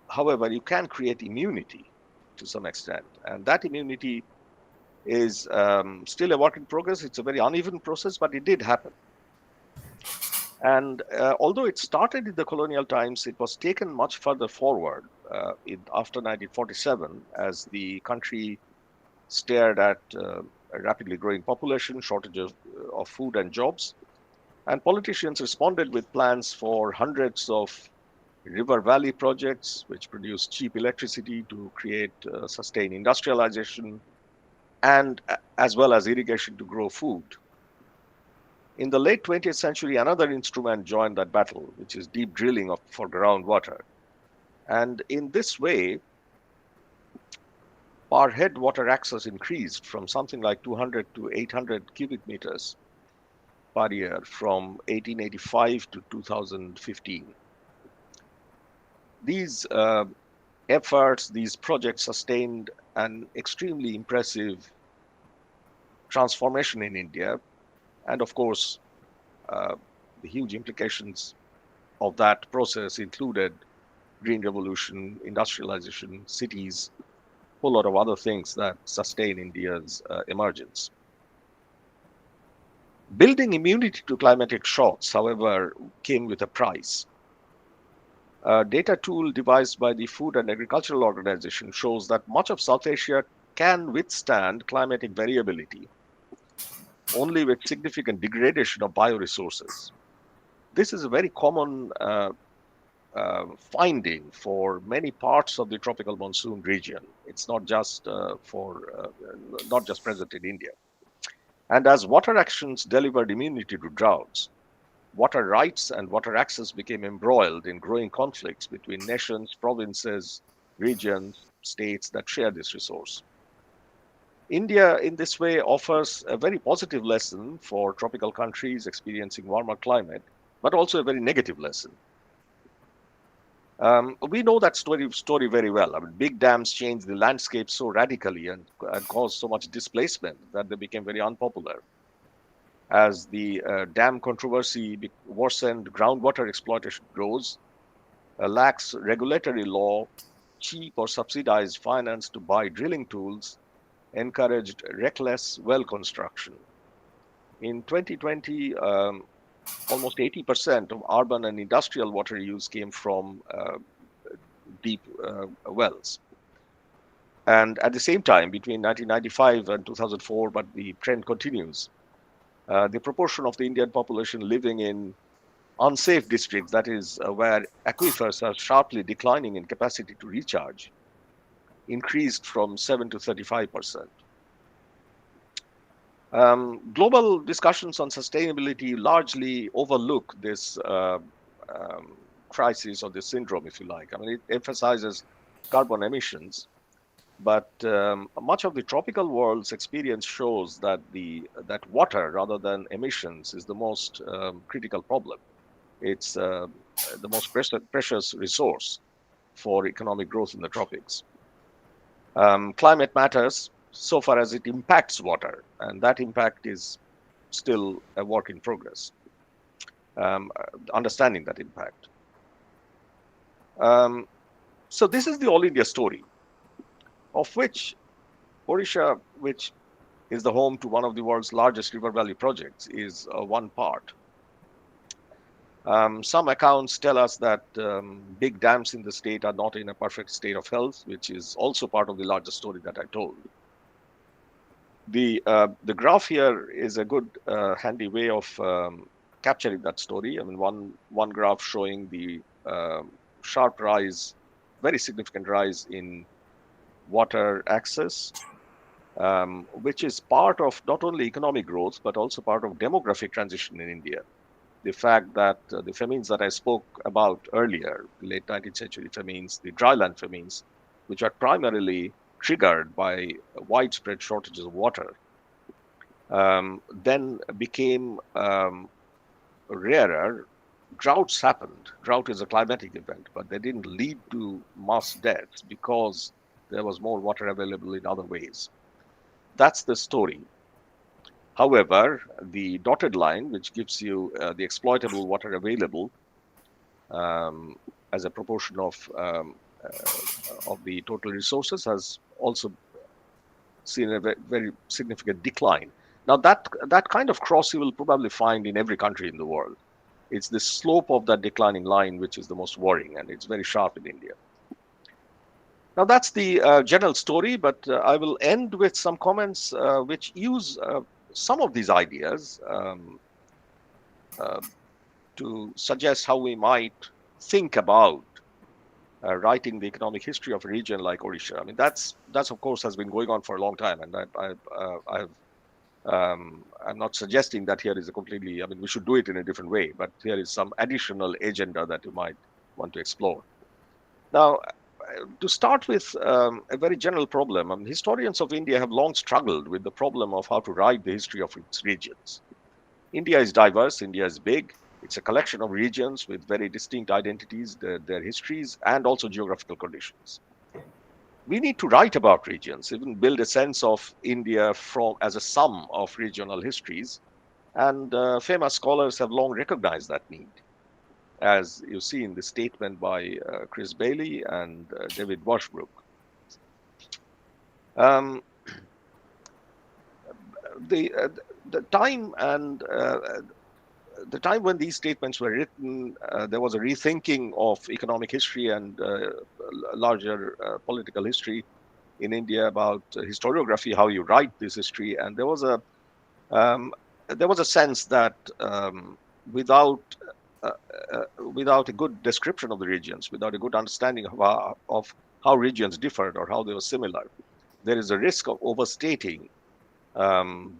However, you can create immunity to some extent, and that immunity is still a work in progress. It's a very uneven process, but it did happen. And although it started in the colonial times, it was taken much further forward after 1947 as the country stared at a rapidly growing population, shortage of food and jobs. And politicians responded with plans for hundreds of river valley projects, which produce cheap electricity to create sustained industrialization, and as well as irrigation to grow food. In the late 20th century, another instrument joined that battle, which is deep drilling for groundwater. And in this way, per head water access increased from something like 200 to 800 cubic meters per year from 1885 to 2015. These efforts, these projects sustained an extremely impressive transformation in India. And of course, the huge implications of that process included green revolution, industrialization, cities, a whole lot of other things that sustain India's emergence. Building immunity to climatic shocks, however, came with a price. A data tool devised by the Food and Agricultural Organization shows that much of South Asia can withstand climatic variability only with significant degradation of bioresources. This is a very common finding for many parts of the tropical monsoon region. It's not just present in India. And as water actions delivered immunity to droughts, water rights and water access became embroiled in growing conflicts between nations, provinces, regions, states that share this resource. India, in this way, offers a very positive lesson for tropical countries experiencing warmer climate, but also a very negative lesson. We know that story very well. I mean, big dams changed the landscape so radically and caused so much displacement that they became very unpopular. As the dam controversy worsened, groundwater exploitation grows, lax regulatory law, cheap or subsidized finance to buy drilling tools, encouraged reckless well construction. In 2020, almost 80% of urban and industrial water use came from deep wells. And at the same time, between 1995 and 2004, but the trend continues, the proportion of the Indian population living in unsafe districts, that is, where aquifers are sharply declining in capacity to recharge, increased from 7 to 35%. Global discussions on sustainability largely overlook this crisis or this syndrome, if you like. I mean, it emphasizes carbon emissions, but much of the tropical world's experience shows that that water, rather than emissions, is the most critical problem. It's the most precious resource for economic growth in the tropics. Climate matters so far as it impacts water, and that impact is still a work in progress. Understanding that impact. So this is the All India story, of which Orissa, which is the home to one of the world's largest river valley projects, is one part. Some accounts tell us that big dams in the state are not in a perfect state of health, which is also part of the larger story that I told. The graph here is a good handy way of capturing that story. I mean, one graph showing the sharp rise, very significant rise in water access, which is part of not only economic growth, but also part of demographic transition in India. The fact that the famines that I spoke about earlier, the late 19th century famines, the dryland famines, which are primarily triggered by widespread shortages of water, then became rarer. Droughts happened. Drought is a climatic event, but they didn't lead to mass deaths because there was more water available in other ways. That's the story. However, the dotted line, which gives you the exploitable water available as a proportion of the total resources, has also seen a very significant decline. Now, that kind of cross you will probably find in every country in the world. It's the slope of that declining line which is the most worrying, and it's very sharp in India. Now, that's the general story, but I will end with some comments which use some of these ideas to suggest how we might think about writing the economic history of a region like Orissa. I mean, that's of course has been going on for a long time, and I'm not suggesting that here is a completely. I mean, we should do it in a different way, but here is some additional agenda that you might want to explore. Now, to start with a very general problem, historians of India have long struggled with the problem of how to write the history of its regions. India is diverse, India is big, it's a collection of regions with very distinct identities, their histories, and also geographical conditions. We need to write about regions, even build a sense of India as a sum of regional histories, and famous scholars have long recognized that need, as you see in the statement by Chris Bailey and David Washbrook. The time and the time when these statements were written, there was a rethinking of economic history and larger political history in India about historiography, how you write this history, and there was a sense that without a good description of the regions, without a good understanding of how regions differed or how they were similar, there is a risk of overstating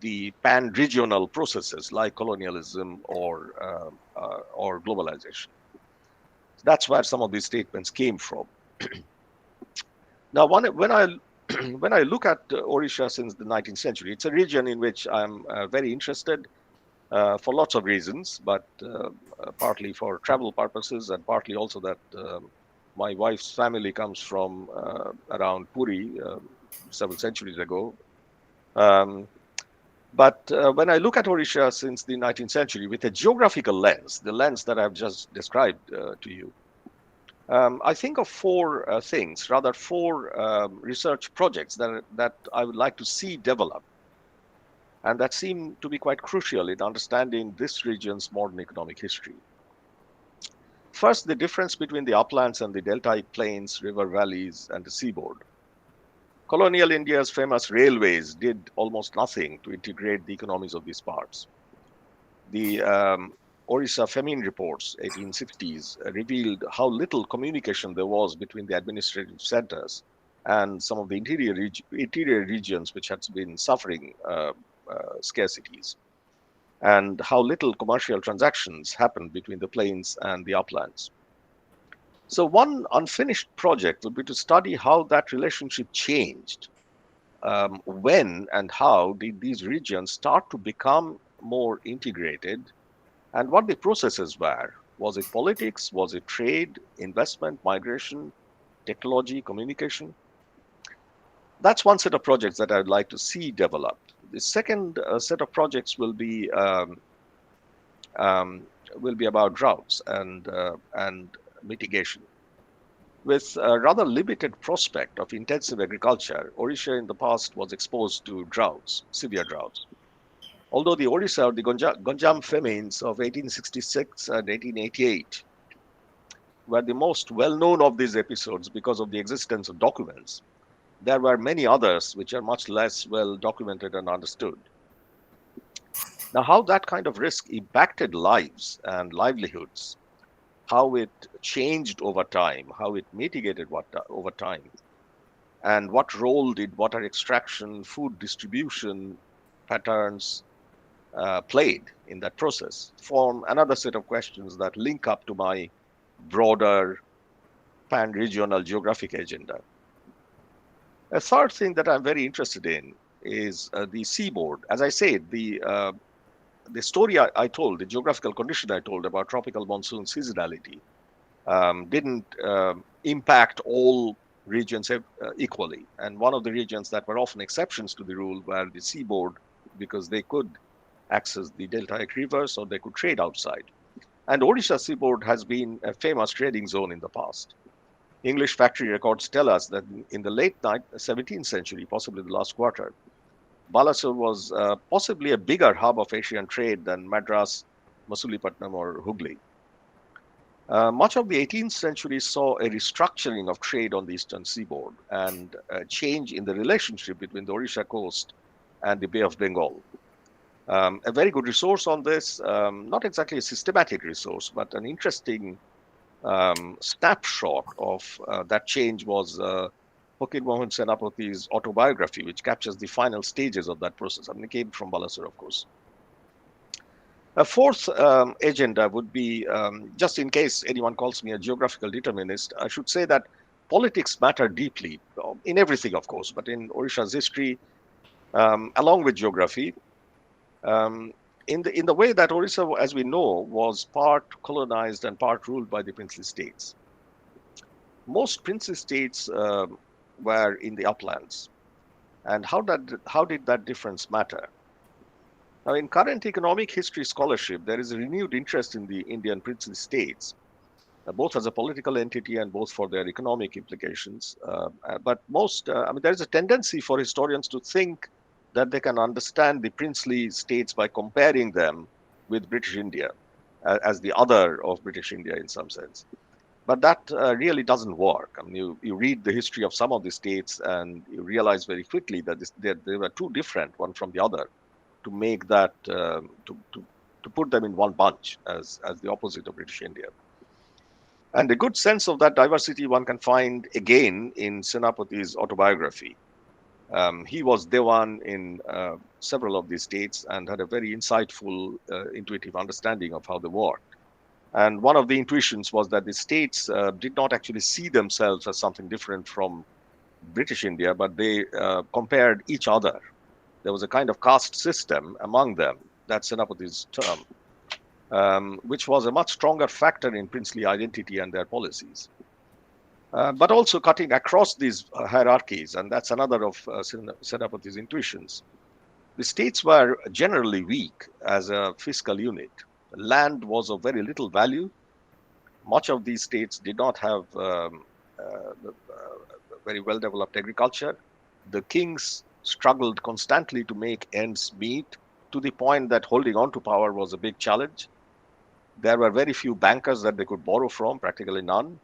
the pan-regional processes like colonialism or globalization. That's where some of these statements came from. Now, when I look at Orissa since the 19th century, it's a region in which I'm very interested for lots of reasons, but partly for travel purposes and partly also that my wife's family comes from around Puri several centuries ago. But when I look at Orissa since the 19th century with a geographical lens, the lens that I've just described to you, I think of four research projects that I would like to see develop, and that seem to be quite crucial in understanding this region's modern economic history. First, the difference between the uplands and the deltaic plains, river valleys, and the seaboard. Colonial India's famous railways did almost nothing to integrate the economies of these parts. The Orissa famine reports, 1860s, revealed how little communication there was between the administrative centers and some of the interior regions which had been suffering scarcities, and how little commercial transactions happened between the plains and the uplands. So one unfinished project would be to study how that relationship changed. When and how did these regions start to become more integrated, and what the processes were? Was it politics? Was it trade, investment, migration, technology, communication? That's one set of projects that I'd like to see developed. The second set of projects will be about droughts and mitigation. With a rather limited prospect of intensive agriculture, Orissa in the past was exposed to droughts, severe droughts. Although the Orissa or the Ganjam famines of 1866 and 1888 were the most well-known of these episodes because of the existence of documents, there were many others which are much less well documented and understood. Now, how that kind of risk impacted lives and livelihoods, how it changed over time, how it mitigated over time, and what role did water extraction, food distribution patterns played in that process, form another set of questions that link up to my broader pan-regional geographic agenda. A third thing that I'm very interested in is the seaboard. As I said, the story I told, the geographical condition I told about tropical monsoon seasonality didn't impact all regions equally. And one of the regions that were often exceptions to the rule were the seaboard, because they could access the deltaic rivers or they could trade outside. And Orissa seaboard has been a famous trading zone in the past. English factory records tell us that in the late 17th century, possibly the last quarter, Balasore was possibly a bigger hub of Asian trade than Madras, Masulipatam, or Hooghly. Much of the 18th century saw a restructuring of trade on the eastern seaboard and a change in the relationship between the Orissa coast and the Bay of Bengal. A very good resource on this, not exactly a systematic resource, but an interesting snapshot of that change was Fakir Mohan Senapati's autobiography, which captures the final stages of that process. And it came from Balasore, of course. A fourth agenda would be, just in case anyone calls me a geographical determinist, I should say that politics matter deeply in everything, of course, but in Orissa's history, along with geography, in the way that Orissa, as we know, was part colonized and part ruled by the princely states. Most princely states were in the uplands. And how did that difference matter? Now, in current economic history scholarship, there is a renewed interest in the Indian princely states, both as a political entity and both for their economic implications. But there is a tendency for historians to think that they can understand the princely states by comparing them with British India as the other of British India in some sense. But that really doesn't work. I mean, you read the history of some of the states and you realize very quickly that they were too different one from the other to make that, to put them in one bunch as the opposite of British India. And a good sense of that diversity one can find again in Senapati's autobiography. He was Dewan in several of these states and had a very insightful, intuitive understanding of how they worked. And one of the intuitions was that the states did not actually see themselves as something different from British India, but they compared each other. There was a kind of caste system among them, that's Senapati's term, which was a much stronger factor in princely identity and their policies. But also cutting across these hierarchies, and that's another of Senapati's intuitions. The states were generally weak as a fiscal unit. Land was of very little value. Much of these states did not have very well-developed agriculture. The kings struggled constantly to make ends meet, to the point that holding on to power was a big challenge. There were very few bankers that they could borrow from, practically none.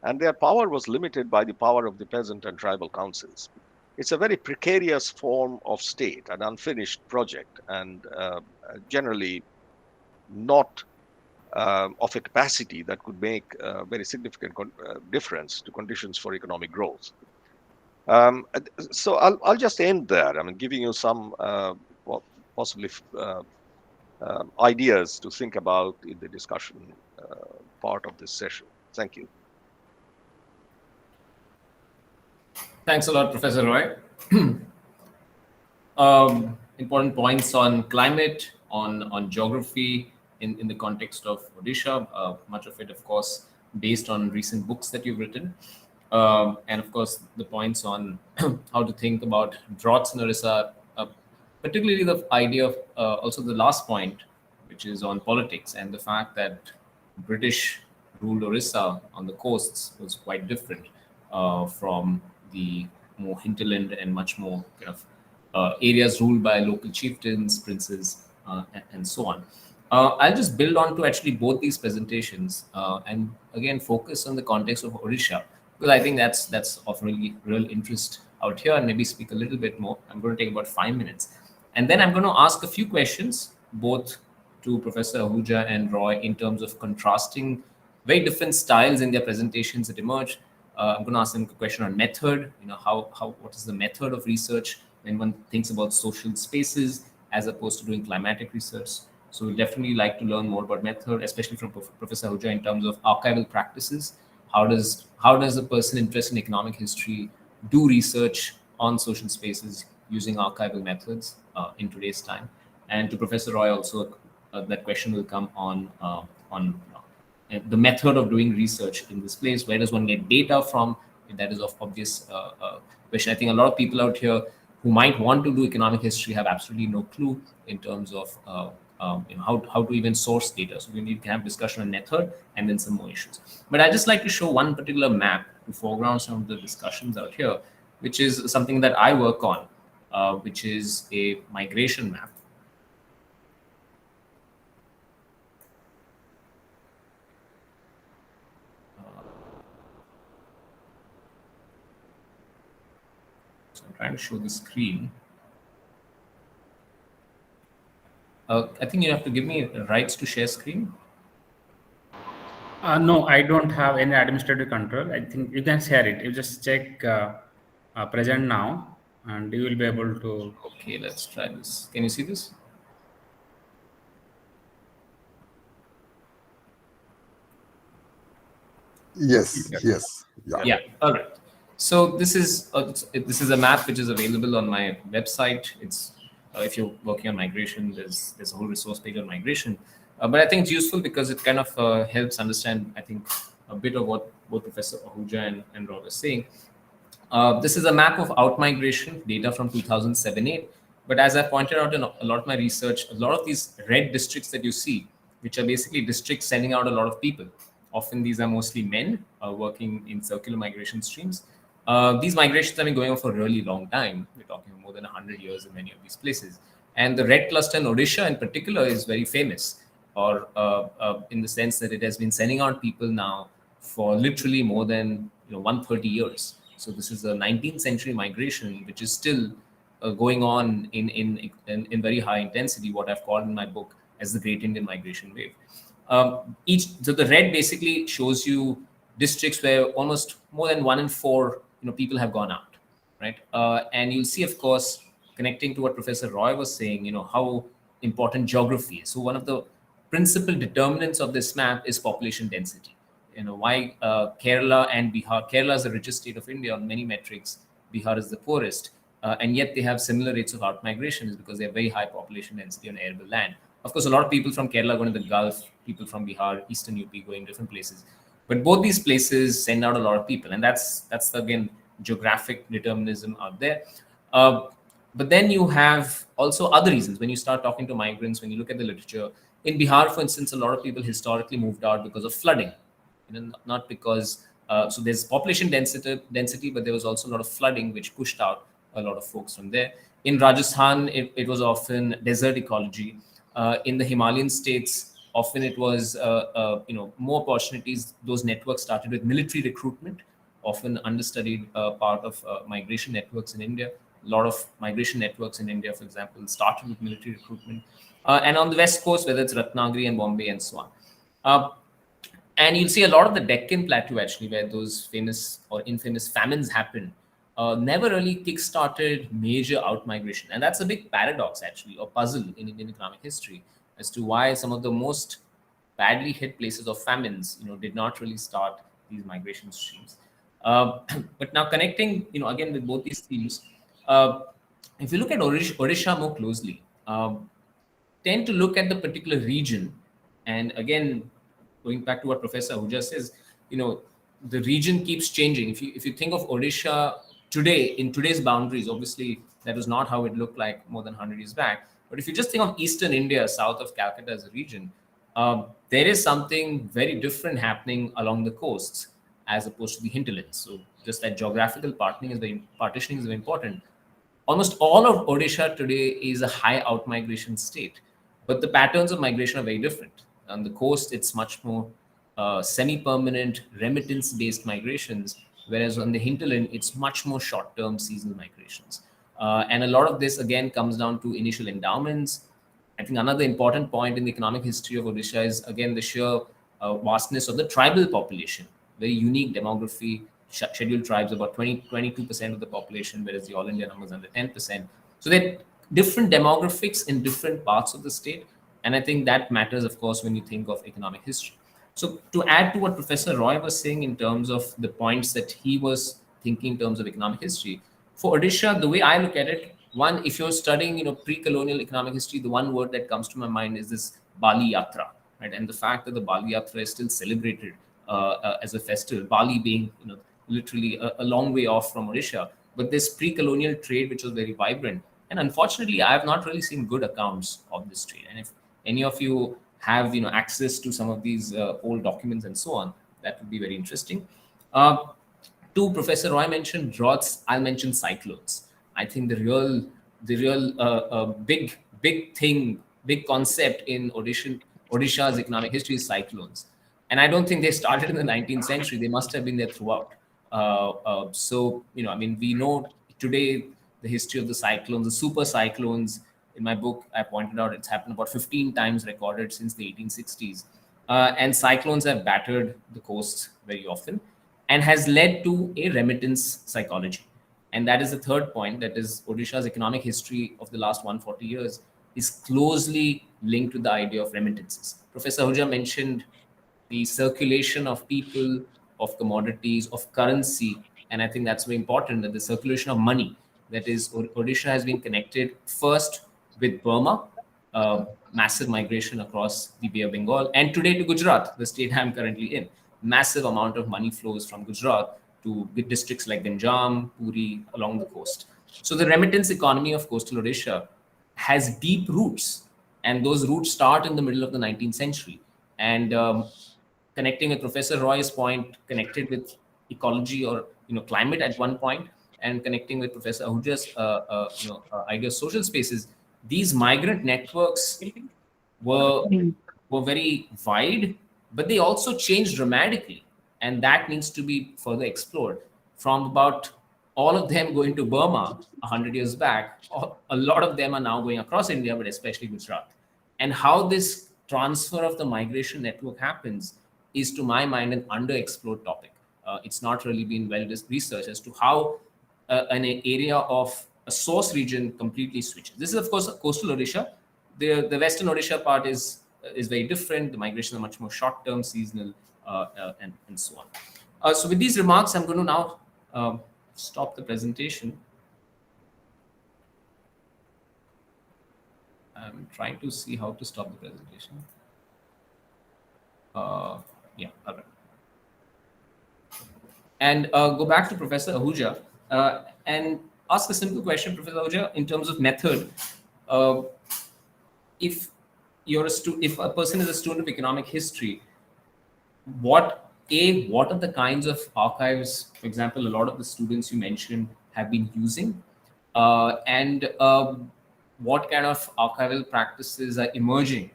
And their power was limited by the power of the peasant and tribal councils. It's a very precarious form of state, an unfinished project, and generally not of a capacity that could make a very significant difference to conditions for economic growth. So I'll just end there. I mean, giving you some possibly ideas to think about in the discussion part of this session. Thank you. Thanks a lot, Professor Roy. Important points on climate, on geography in the context of Odisha, much of it, of course, based on recent books that you've written. And of course, the points on how to think about droughts in Orissa, particularly the idea of also the last point, which is on politics and the fact that British ruled Orissa on the coasts was quite different from the more hinterland and much more kind of areas ruled by local chieftains, princes, and so on. I'll just build on to actually both these presentations and again focus on the context of Odisha, because I think that's of really real interest out here, and maybe speak a little bit more. I'm going to take about 5 minutes. And then I'm going to ask a few questions, both to Professor Ahuja and Roy, in terms of contrasting very different styles in their presentations that emerge. I'm going to ask them a question on method. What is the method of research when one thinks about social spaces as opposed to doing climatic research? So we'd definitely like to learn more about method, especially from Professor Ahuja in terms of archival practices. How does a person interested in economic history do research on social spaces using archival methods in today's time? And to Professor Roy also, that question will come on the method of doing research in this place. Where does one get data from? That is of obvious question. I think a lot of people out here who might want to do economic history have absolutely no clue in terms of how to even source data. So we need to have discussion on method and then some more issues. But I just like to show one particular map to foreground some of the discussions out here, which is something that I work on, which is a migration map. So I'm trying to show the screen. I think you have to give me rights to share screen. No, I don't have any administrative control. I think you can share it. You just check present now, and you will be able to. Okay, let's try this. Can you see this? Yes, yes. Yeah. All right. So this is a map which is available on my website. It's if you're working on migration, there's a whole resource page on migration. But I think it's useful because it kind of helps understand, I think, a bit of what both Professor Ahuja and Ravi are saying. This is a map of out-migration data from 2007-8. But as I pointed out in a lot of my research, a lot of these red districts that you see, which are basically districts sending out a lot of people. Often these are mostly men working in circular migration streams. These migrations have been going on for a really long time. We're talking more than 100 years in many of these places. And the red cluster in Orissa in particular is very famous, or in the sense that it has been sending out people now for literally more than 130 years. So this is a 19th century migration, which is still going on in very high intensity, what I've called in my book as the Great Indian Migration Wave. So the red basically shows you districts where almost more than 1 in 4 people have gone out, right? And you'll see, of course, connecting to what Professor Roy was saying, how important geography is. So one of the principal determinants of this map is population density. Why Kerala and Bihar. Kerala is the richest state of India on many metrics. Bihar is the poorest, and yet they have similar rates of out-migration is because they have very high population density on arable land. Of course, a lot of people from Kerala going to the Gulf, people from Bihar, Eastern UP going different places. But both these places send out a lot of people, and that's again geographic determinism out there. But then you have also other reasons. When you start talking to migrants, when you look at the literature, in Bihar, for instance, a lot of people historically moved out because of flooding. Not because so there's population density, but there was also a lot of flooding which pushed out a lot of folks from there. In Rajasthan, it was often desert ecology. In the Himalayan states, often it was more opportunities. Those networks started with military recruitment, often understudied part of migration networks in India. A lot of migration networks in India, for example, started with military recruitment. And on the west coast, whether it's Ratnagiri and Bombay and so on. And you'll see a lot of the Deccan Plateau, actually, where those famous or infamous famines happened, never really kick-started major out-migration. And that's a big paradox, actually, or puzzle in Indian economic history as to why some of the most badly hit places of famines, did not really start these migration streams. But now connecting, again, with both these themes, if you look at Orissa more closely, tend to look at the particular region. And again, going back to what Professor Ahuja says, the region keeps changing. If you think of Orissa today, in today's boundaries, obviously that was not how it looked like more than 100 years back. But if you just think of Eastern India, south of Calcutta as a region, there is something very different happening along the coasts as opposed to the hinterlands. So just that geographical partitioning is very important. Almost all of Odisha today is a high out-migration state, but the patterns of migration are very different. On the coast, it's much more semi-permanent, remittance-based migrations, whereas on the hinterland, it's much more short-term seasonal migrations. And a lot of this, again, comes down to initial endowments. I think another important point in the economic history of Odisha is, again, the sheer vastness of the tribal population, very unique demography. Scheduled tribes, about 22% of the population, whereas the all India number is under 10%. So there are different demographics in different parts of the state. And I think that matters, of course, when you think of economic history. So to add to what Professor Roy was saying in terms of the points that he was thinking in terms of economic history, for Odisha, the way I look at it, one, if you're studying, pre-colonial economic history, the one word that comes to my mind is this Bali Yatra, right? And the fact that the Bali Yatra is still celebrated as a festival, Bali being, literally a long way off from Orissa, but this pre-colonial trade, which was very vibrant. And unfortunately, I have not really seen good accounts of this trade. And if any of you have, access to some of these old documents and so on, that would be very interesting. Two, Professor Roy mentioned droughts. I'll mention cyclones. I think the real big concept in Odisha's economic history is cyclones. And I don't think they started in the 19th century. They must have been there throughout. So, I mean, we know today the history of the cyclones, the super cyclones. In my book, I pointed out it's happened about 15 times recorded since the 1860s. And cyclones have battered the coasts very often and has led to a remittance psychology. And that is the third point, that is Odisha's economic history of the last 140 years is closely linked to the idea of remittances. Professor Ahuja mentioned the circulation of people, of commodities, of currency. And I think that's very important, that the circulation of money, that is, Odisha has been connected first with Burma, massive migration across the Bay of Bengal, and today to Gujarat, the state I'm currently in. Massive amount of money flows from Gujarat to districts like Ganjam, Puri, along the coast. So the remittance economy of coastal Odisha has deep roots, and those roots start in the middle of the 19th century. And connecting with Professor Roy's point, connected with ecology or climate at one point, and connecting with Professor Ahuja's idea of social spaces, these migrant networks were very wide, but they also changed dramatically, and that needs to be further explored. From about all of them going to Burma 100 years back, a lot of them are now going across India, but especially Gujarat. And how this transfer of the migration network happens is, to my mind, an underexplored topic. It's not really been well researched as to how an area of a source region completely switches. This is, of course, coastal Odisha. The western Odisha part is very different. The migration are much more short-term, seasonal, and so on. So with these remarks, I'm going to now stop the presentation. I'm trying to see how to stop the presentation. Yeah, all right. And go back to Professor Ahuja and ask a simple question, Professor Ahuja, in terms of method. If a person is a student of economic history, what are the kinds of archives, for example, a lot of the students you mentioned have been using, and what kind of archival practices are emerging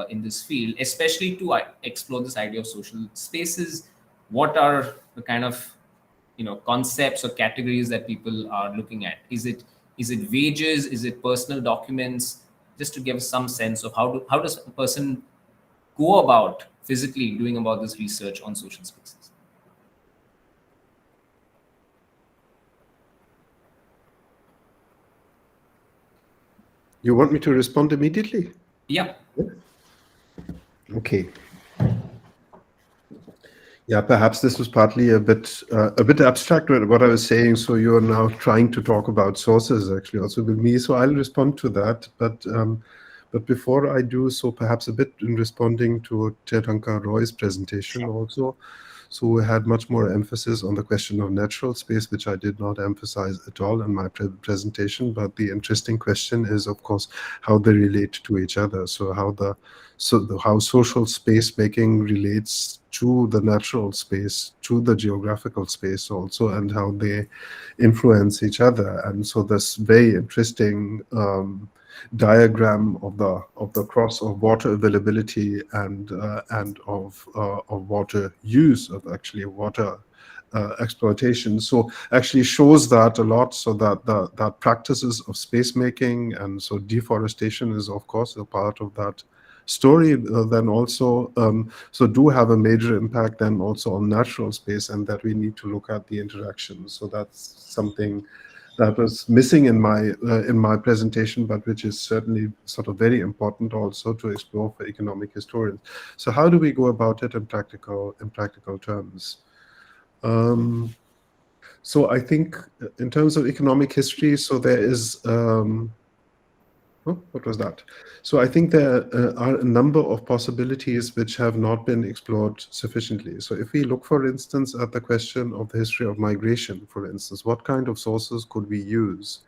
in this field, especially to explore this idea of social spaces? What are the kind of concepts or categories that people are looking at? Is it wages? Is it personal documents? Just to give some sense of how does a person go about physically doing about this research on social spaces? You want me to respond immediately? Yeah. Okay. Yeah, perhaps this was partly a bit abstract what I was saying. So you are now trying to talk about sources, actually, also with me. So I'll respond to that. But before I do so, perhaps a bit in responding to Tirthankar Roy's presentation also. So we had much more emphasis on the question of natural space, which I did not emphasize at all in my presentation. But the interesting question is, of course, how they relate to each other. So how social space making relates to the natural space, to the geographical space also, and how they influence each other. And so this very interesting diagram of the cross of water availability and of water use, of actually water exploitation, so actually shows that a lot. So that practices of space making, and so deforestation is of course a part of that story, then also so do have a major impact then also on natural space, and that we need to look at the interaction. So that's something that was missing in my presentation, but which is certainly sort of very important also to explore for economic historians. So how do we go about it in practical terms? So I think in terms of economic history, so there is Oh, what was that? So I think there are a number of possibilities which have not been explored sufficiently. So if we look, for instance, at the question of the history of migration, for instance, what kind of sources could we use?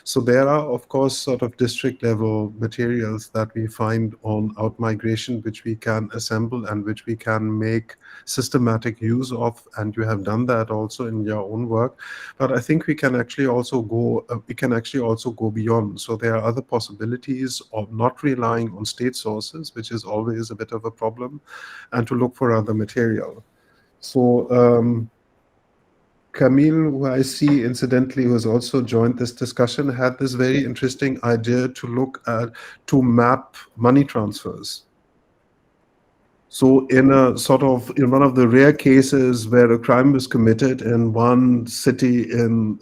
So there are, of course, sort of district level materials that we find on outmigration, which we can assemble and which we can make systematic use of. And you have done that also in your own work. But I think we can actually also go beyond. So there are other possibilities of not relying on state sources, which is always a bit of a problem, and to look for other material. So Camille, who I see incidentally, who has also joined this discussion, had this very interesting idea to map money transfers. So in one of the rare cases where a crime was committed in one city in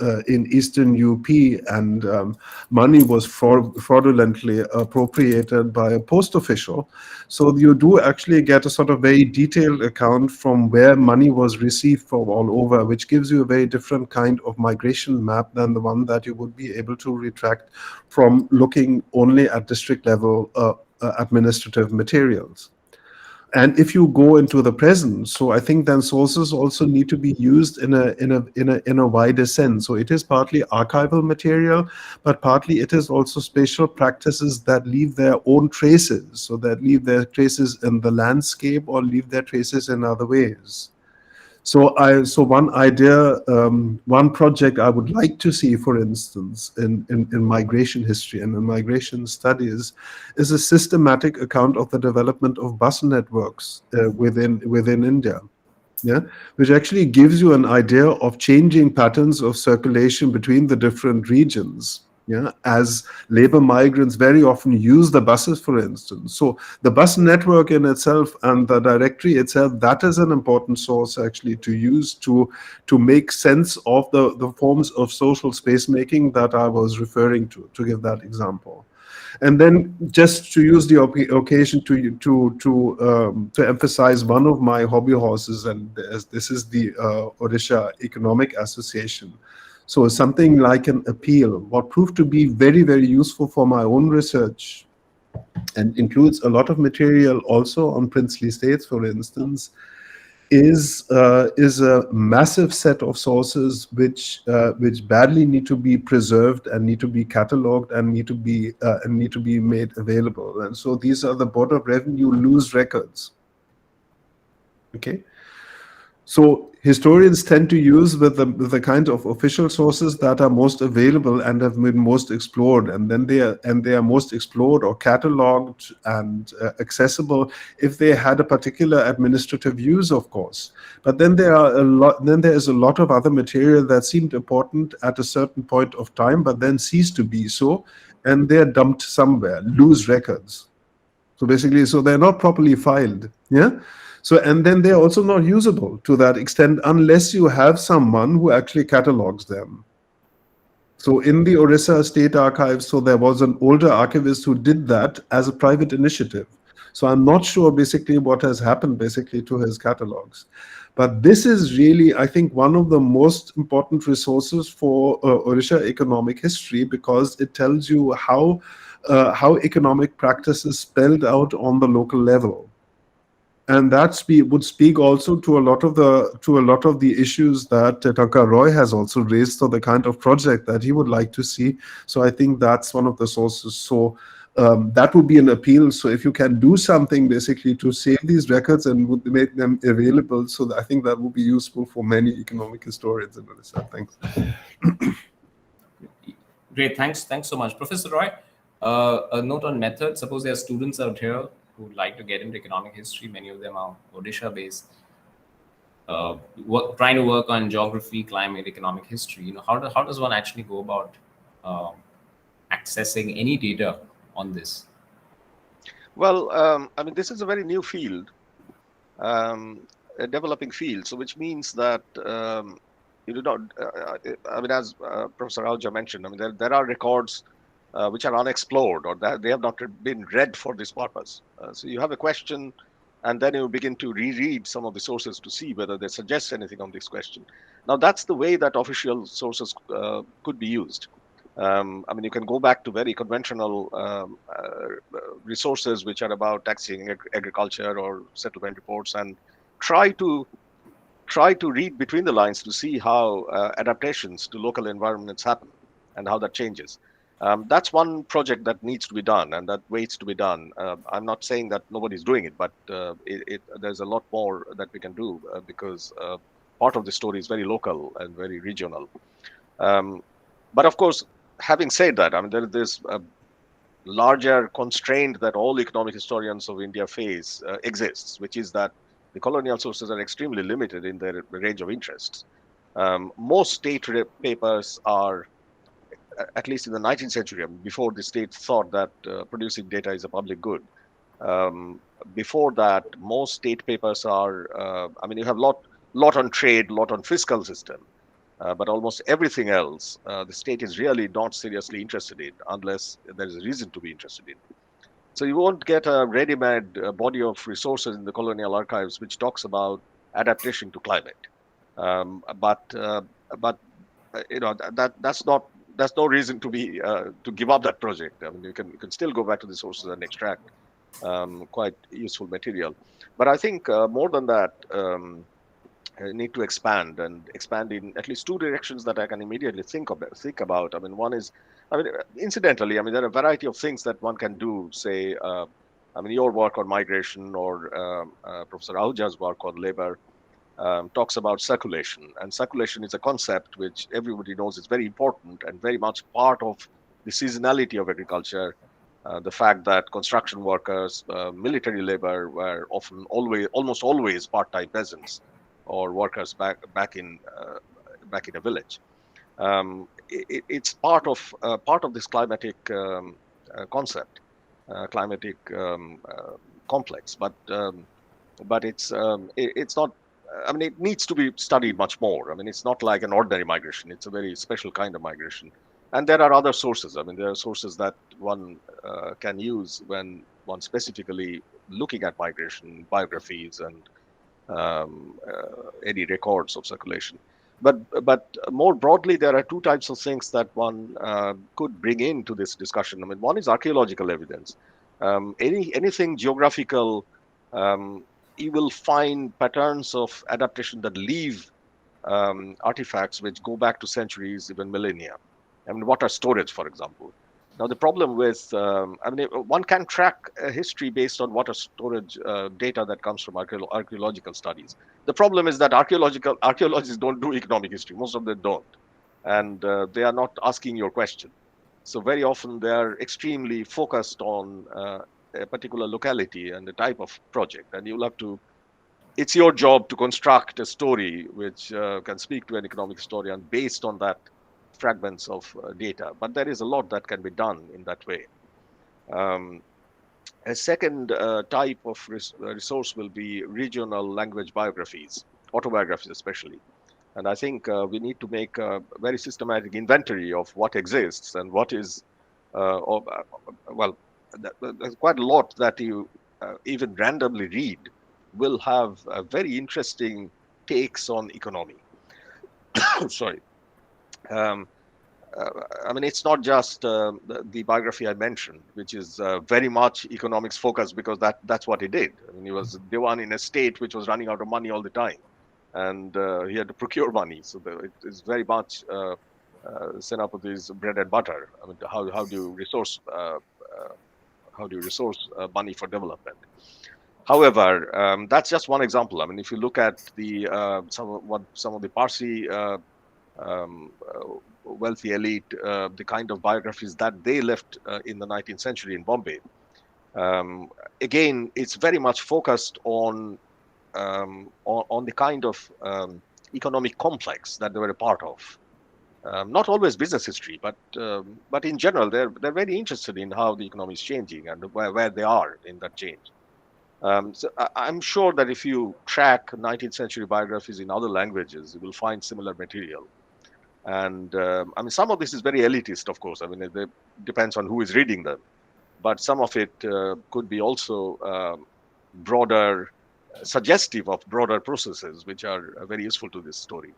eastern UP, and money was fraudulently appropriated by a post official. So you do actually get a sort of very detailed account from where money was received from all over, which gives you a very different kind of migration map than the one that you would be able to retract from looking only at district level administrative materials. And if you go into the present, so I think then sources also need to be used in a wider sense. So it is partly archival material, but partly it is also spatial practices that leave their own traces, so that leave their traces in the landscape or leave their traces in other ways. So one idea, one project I would like to see, for instance, in migration history and in migration studies, is a systematic account of the development of bus networks within India. Yeah, which actually gives you an idea of changing patterns of circulation between the different regions. Yeah, as labor migrants very often use the buses, for instance. So the bus network in itself and the directory itself, that is an important source actually to use to make sense of the forms of social space making that I was referring to give that example. And then just to use the occasion to emphasize one of my hobby horses, and this is the Orissa Economic Association. So something like an appeal, what proved to be very, very useful for my own research, and includes a lot of material also on princely states, for instance, is a massive set of sources which badly need to be preserved and need to be catalogued and need to be made available. And so these are the Board of Revenue loose records. Okay. So historians tend to use with the kind of official sources that are most available and have been most explored, and then they are most explored or catalogued and accessible if they had a particular administrative use, of course. But then there is a lot of other material that seemed important at a certain point of time, but then ceased to be so, and they're dumped somewhere, loose records. So basically, so they're not properly filed. Yeah. So, and then they're also not usable to that extent unless you have someone who actually catalogs them. So in the Orissa State Archives, so there was an older archivist who did that as a private initiative. So I'm not sure basically what has happened basically to his catalogs. But this is really, I think, one of the most important resources for Orissa economic history, because it tells you how economic practice is spelled out on the local level. And that would speak also to a lot of the issues that Tirthankar Roy has also raised, for the kind of project that he would like to see. So I think that's one of the sources. So that would be an appeal. So if you can do something basically to save these records and would make them available, so I think that would be useful for many economic historians in Orissa. Thanks. Great, thanks so much, Professor Roy. A note on method. Suppose there are students out here who would like to get into economic history. Many of them are Odisha based, trying to work on geography, climate, economic history. How does one actually go about accessing any data on this? Well, I mean, this is a very new field, a developing field. So, which means that you do not. I mean, as Professor Ahuja mentioned, I mean, there are records which are unexplored, or that they have not been read for this purpose. So you have a question, and then you begin to reread some of the sources to see whether they suggest anything on this question. Now, that's the way that official sources could be used. I mean, you can go back to very conventional resources which are about taxing agriculture or settlement reports, and try to read between the lines to see how adaptations to local environments happen and how that changes. That's one project that needs to be done and that waits to be done. I'm not saying that nobody's doing it, but there's a lot more that we can do because part of the story is very local and very regional. But of course, having said that, I mean, there's a larger constraint that all economic historians of India face exists, which is that the colonial sources are extremely limited in their range of interests. Most state papers are, at least in the 19th century, I mean, before the state thought that producing data is a public good. Before that, most state papers are, I mean, you have lot on trade, lot on fiscal system, but almost everything else, the state is really not seriously interested in unless there is a reason to be interested in. So you won't get a ready-made body of resources in the colonial archives which talks about adaptation to climate. But you know that's no reason to be to give up that project. I mean, you can still go back to the sources and extract quite useful material. But I think more than that, need to expand in at least two directions that I can immediately think about. I mean, one is, I mean, incidentally, I mean, there are a variety of things that one can do. Say, I mean, your work on migration or Professor Ahuja's work on labor talks about circulation, and circulation is a concept which everybody knows is very important and very much part of the seasonality of agriculture. The fact that construction workers, military labor were often almost always part-time peasants or workers back in a village. It's part of this climatic concept, climatic complex, but it's not. I mean, it needs to be studied much more. I mean, it's not like an ordinary migration; it's a very special kind of migration. And there are other sources. I mean, there are sources that one can use when one specifically looking at migration, biographies, and any records of circulation. But more broadly, there are two types of things that one could bring into this discussion. I mean, one is archaeological evidence. Anything geographical, you will find patterns of adaptation that leave artifacts which go back to centuries, even millennia. I mean, water storage, for example. Now, the problem with, I mean, one can track history based on water storage data that comes from archaeological studies. The problem is that archaeologists don't do economic history. Most of them don't. And they are not asking your question. So very often they are extremely focused on a particular locality and the type of project. And you'll have to, it's your job to construct a story which can speak to an economic historian based on that fragments of data, but there is a lot that can be done in that way. A second type of resource will be regional language biographies, autobiographies especially. And I think we need to make a very systematic inventory of what exists and what is, well, there's quite a lot that you even randomly read will have very interesting takes on economy. Sorry. I mean, it's not just the biography I mentioned, which is very much economics focused, because that's what he did. I mean, he was Diwan in a state which was running out of money all the time, and he had to procure money. So it is very much Senapati's bread and butter. I mean, how do you resource money for development? However, that's just one example. I mean, if you look at the some of the Parsi wealthy elite, the kind of biographies that they left in the 19th century in Bombay, again, it's very much focused on the kind of economic complex that they were a part of. Not always business history, but in general, they're very interested in how the economy is changing and where they are in that change. So I'm sure that if you track 19th century biographies in other languages, you will find similar material. And I mean, some of this is very elitist, of course. I mean, it depends on who is reading them. But some of it could be also broader, suggestive of broader processes, which are very useful to this story.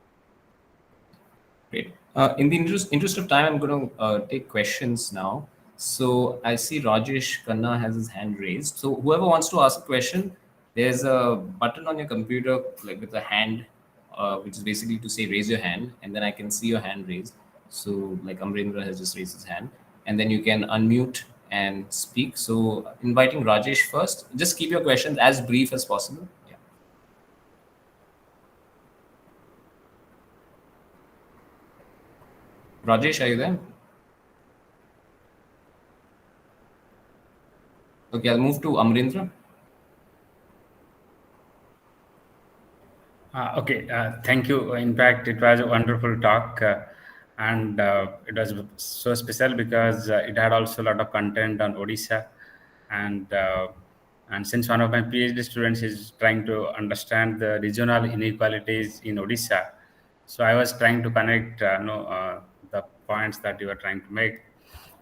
Great. In the interest of time, I'm going to take questions now. So I see Rajesh Khanna has his hand raised. So whoever wants to ask a question, there's a button on your computer like with a hand, which is basically to say raise your hand, and then I can see your hand raised. So like Amrendra has just raised his hand, and then you can unmute and speak. So inviting Rajesh first. Just keep your questions as brief as possible. Yeah. Rajesh, are you there? Okay, I'll move to Amrendra. Okay, thank you. In fact, it was a wonderful talk, and it was so special because it had also a lot of content on Odisha, and since one of my PhD students is trying to understand the regional inequalities in Odisha, so I was trying to connect, the points that you were trying to make.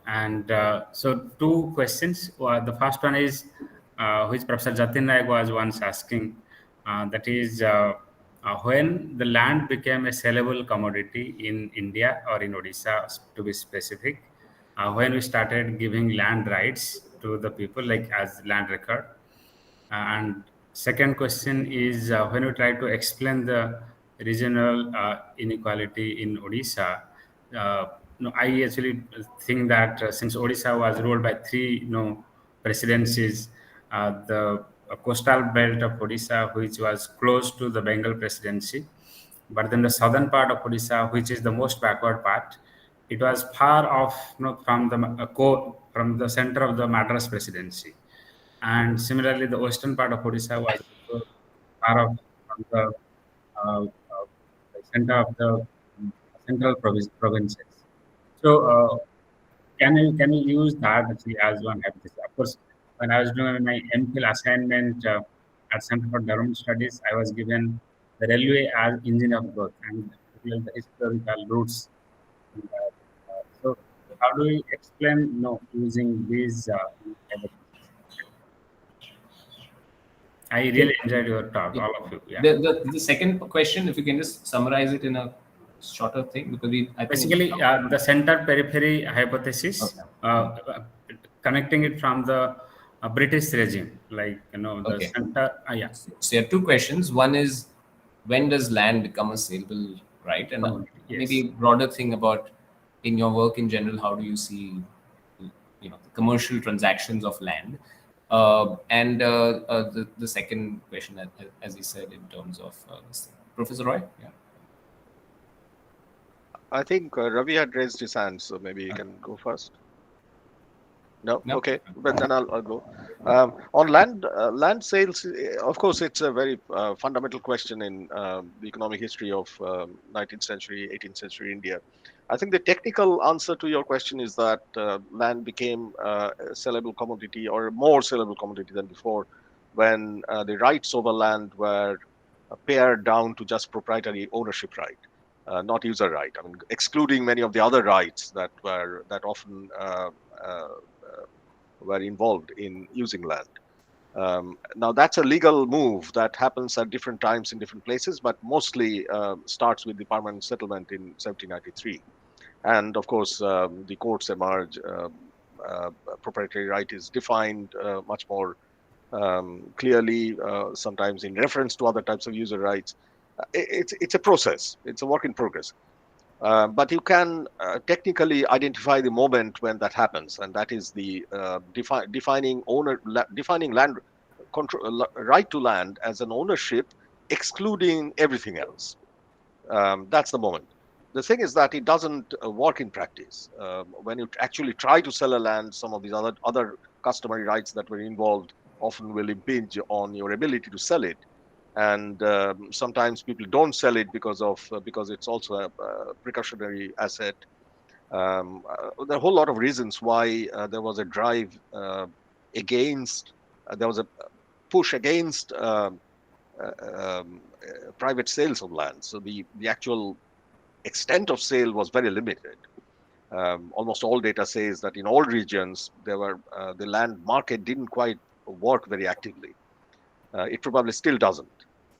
And so, two questions. The first one is, which Professor Jatin Naik was once asking, that is, when the land became a sellable commodity in India or in Odisha, to be specific, when we started giving land rights to the people, like as land record. And second question is, when we try to explain the regional inequality in Odisha, no, I actually think that since Odisha was ruled by three, presidencies, the coastal belt of Odisha, which was close to the Bengal presidency, but then the southern part of Odisha, which is the most backward part, it was far off, from the from the center of the Madras presidency. And similarly, the western part of Odisha was also far off from the center of the central provinces. So, can you use that actually as one hypothesis? Of course, when I was doing my MPhil assignment at Center for Development Studies, I was given the railway as engine of growth and particularly the historical roots. And, so, how do we explain, using these hypotheses? I Okay. really enjoyed your talk, Yeah. all of you. Yeah. The second question, if you can just summarize it in a shorter thing, because I think Basically, the center periphery hypothesis, okay. connecting it from the British regime, like, the Okay. center. Yeah, So you have two questions. One is when does land become a saleable right, and commodity. maybe Yes. a broader thing about in your work in general, how do you see the commercial transactions of land? And the second question, as you said, in terms of this thing. Professor Roy, yeah. I think Ravi had raised his hand, so maybe he can go first. No, No. okay, but then I'll go. On land sales, of course, it's a very fundamental question in the economic history of 19th century, 18th century India. I think the technical answer to your question is that land became a sellable commodity or a more sellable commodity than before when the rights over land were pared down to just proprietary ownership right, not user right. I mean, excluding many of the other rights that often uh, were involved in using land. Now, that's a legal move that happens at different times in different places, but mostly starts with the permanent settlement in 1793. And of course, the courts emerge. Proprietary right is defined much more clearly, sometimes in reference to other types of user rights. It's a process. It's a work in progress. But you can technically identify the moment when that happens, and that is the defining land control right to land as an ownership, excluding everything else. That's the moment. The thing is that it doesn't work in practice. When you actually try to sell a land, some of these other customary rights that were involved often will impinge on your ability to sell it, and sometimes people don't sell it because it's also a precautionary asset. There are a whole lot of reasons why there was a drive against. There was a push against private sales of land. So the actual extent of sale was very limited. Almost all data says that in all regions the land market didn't quite work very actively. It probably still doesn't.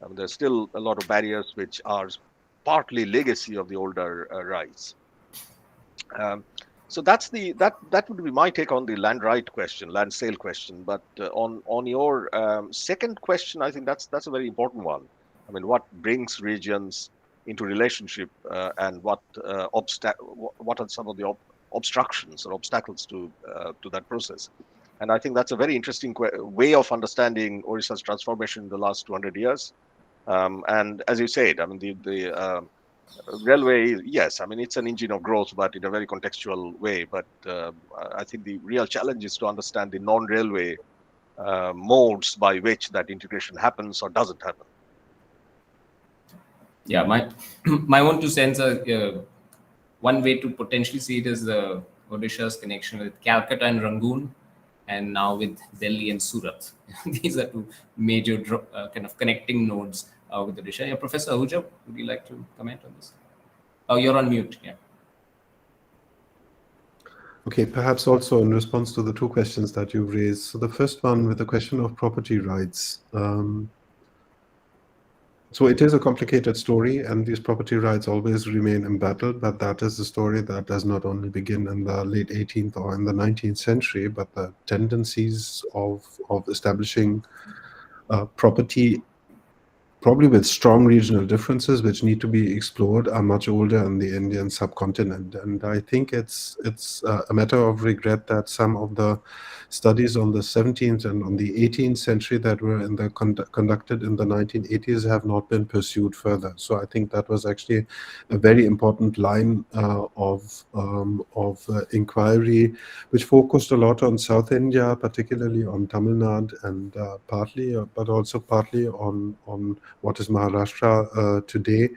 I mean, there's still a lot of barriers which are partly legacy of the older rights. So that would be my take on the land sale question. But on your second question, I think that's a very important one. I mean, what brings regions into relationship, and what are some of the obstructions or obstacles to that process? And I think that's a very interesting way of understanding Orissa's transformation in the last 200 years. And as you said, I mean, the railway, yes, I mean, it's an engine of growth, but in a very contextual way. But I think the real challenge is to understand the non-railway modes by which that integration happens or doesn't happen. Yeah, my own two cents are, one way to potentially see it is the Odisha's connection with Calcutta and Rangoon, and now with Delhi and Surat. These are two major kind of connecting nodes with Odisha. Yeah, Professor Ahuja, would you like to comment on this? Oh, you're on mute. Yeah. Okay, perhaps also in response to the two questions that you've raised. So the first one with the question of property rights. So it is a complicated story, and these property rights always remain embattled, but that is a story that does not only begin in the late 18th or in the 19th century, but the tendencies of establishing property, probably with strong regional differences which need to be explored, are much older in the Indian subcontinent. And I think it's a matter of regret that some of the studies on the 17th and on the 18th century that were conducted in the 1980s have not been pursued further. So I think that was actually a very important line of inquiry, which focused a lot on South India, particularly on Tamil Nadu, and but also partly on what is Maharashtra today,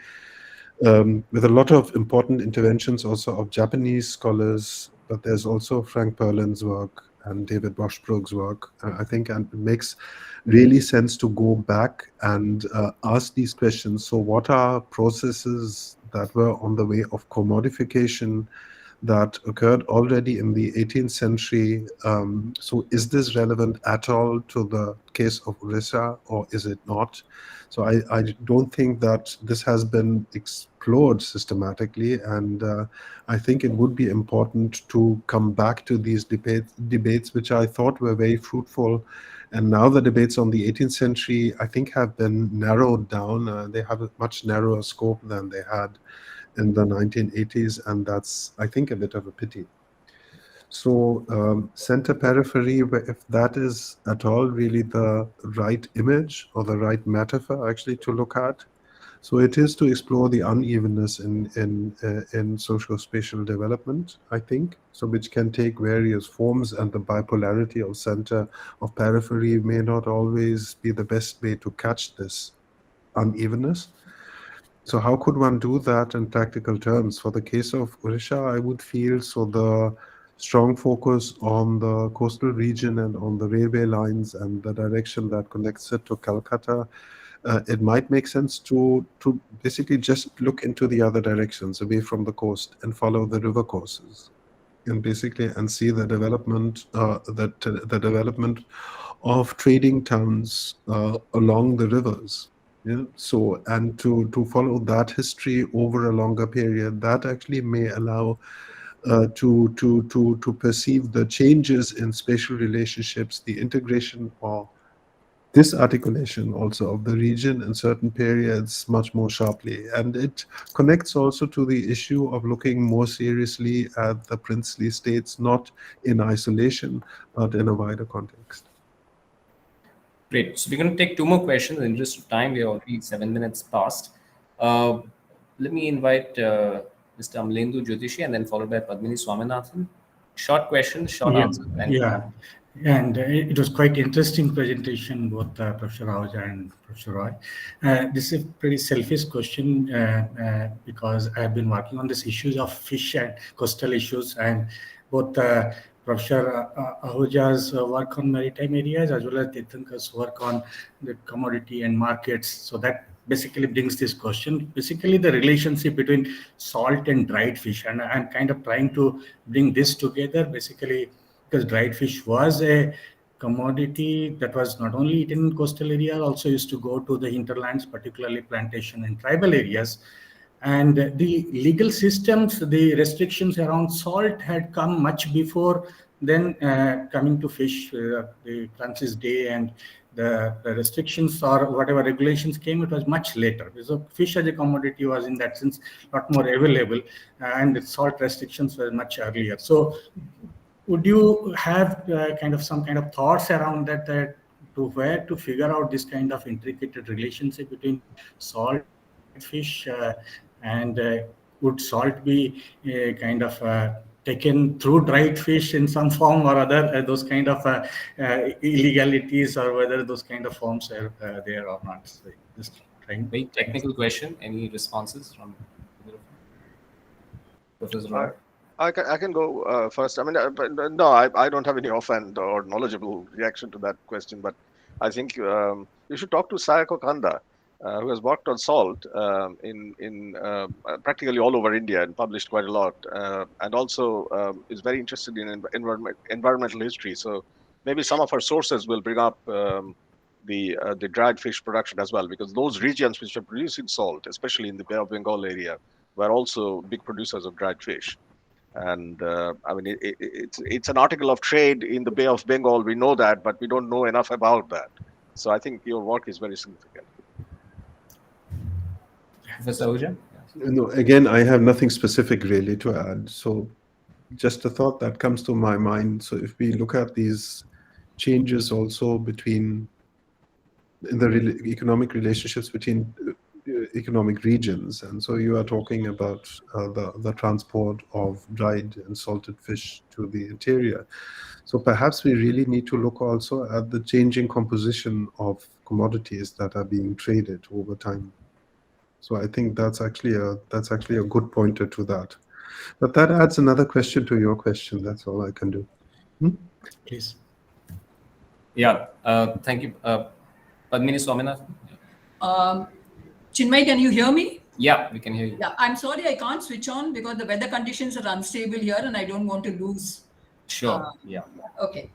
with a lot of important interventions also of Japanese scholars, but there's also Frank Perlin's work and David Washbrook's work, I think, and it makes really sense to go back and ask these questions. So what are processes that were on the way of commodification that occurred already in the 18th century? So is this relevant at all to the case of Orissa, or is it not? So I don't think that this has been explored systematically, and I think it would be important to come back to these debates, which I thought were very fruitful. And now the debates on the 18th century, I think, have been narrowed down. They have a much narrower scope than they had in the 1980s, and that's, I think, a bit of a pity. So center periphery, if that is at all really the right image or the right metaphor actually to look at. So it is to explore the unevenness in socio-spatial development, I think, so which can take various forms, and the bipolarity of center of periphery may not always be the best way to catch this unevenness. So how could one do that in practical terms? For the case of Orissa, I would feel so the strong focus on the coastal region and on the railway lines and the direction that connects it to Calcutta, it might make sense to basically just look into the other directions away from the coast and follow the river courses, and basically see the development the development of trading towns along the rivers. Yeah. So, and to follow that history over a longer period, that actually may allow to perceive the changes in spatial relationships, the integration or disarticulation also of the region in certain periods much more sharply. And it connects also to the issue of looking more seriously at the princely states, not in isolation, but in a wider context. Great. So we're going to take two more questions. In the interest of time, we are already 7 minutes past. Let me invite Mr. Amlendu Jyotishi and then followed by Padmini Swaminathan. Short questions, short answers. Yeah. And it was quite interesting presentation, both Professor Ahuja and Professor Roy. This is a pretty selfish question because I have been working on these issues of fish and coastal issues, and both Professor Ahuja's work on maritime areas as well as Tirthankar's work on the commodity and markets. So that basically brings this question, basically the relationship between salt and dried fish. And I'm kind of trying to bring this together, basically, because dried fish was a commodity that was not only eaten in coastal areas, also used to go to the hinterlands, particularly plantation and tribal areas. And the legal systems, the restrictions around salt had come much before then coming to fish. The Francis Day and the restrictions or whatever regulations came, it was much later. So fish as a commodity was in that sense a lot more available, and salt restrictions were much earlier. So would you have some kind of thoughts around that, to where to figure out this kind of intricate relationship between salt fish and would salt be taken through dried fish in some form or other, those kind of illegalities, or whether those kind of forms are there or not? So just trying. Very technical question. Any responses from Professor Roy? I can go first. I mean, no, I don't have any offhand or knowledgeable reaction to that question, but I think you should talk to Sayako Kanda, who has worked on salt in practically all over India and published quite a lot, and also is very interested in environmental history. So maybe some of her sources will bring up the dried fish production as well, because those regions which are producing salt, especially in the Bay of Bengal area, were also big producers of dried fish. And I mean, it's an article of trade in the Bay of Bengal. We know that, but we don't know enough about that. So I think your work is very significant. Professor Ahuja? No, again, I have nothing specific really to add. So just a thought that comes to my mind. So if we look at these changes also between in the economic relationships between economic regions, and so you are talking about the transport of dried and salted fish to the interior. So perhaps we really need to look also at the changing composition of commodities that are being traded over time. So I think that's actually a good pointer to that. But that adds another question to your question. That's all I can do. Please. Yeah. Thank you, Padmini Swaminathan. Chinmay, can you hear me? Yeah, we can hear you. Yeah, I'm sorry I can't switch on because the weather conditions are unstable here and I don't want to lose. Sure. Yeah. Okay.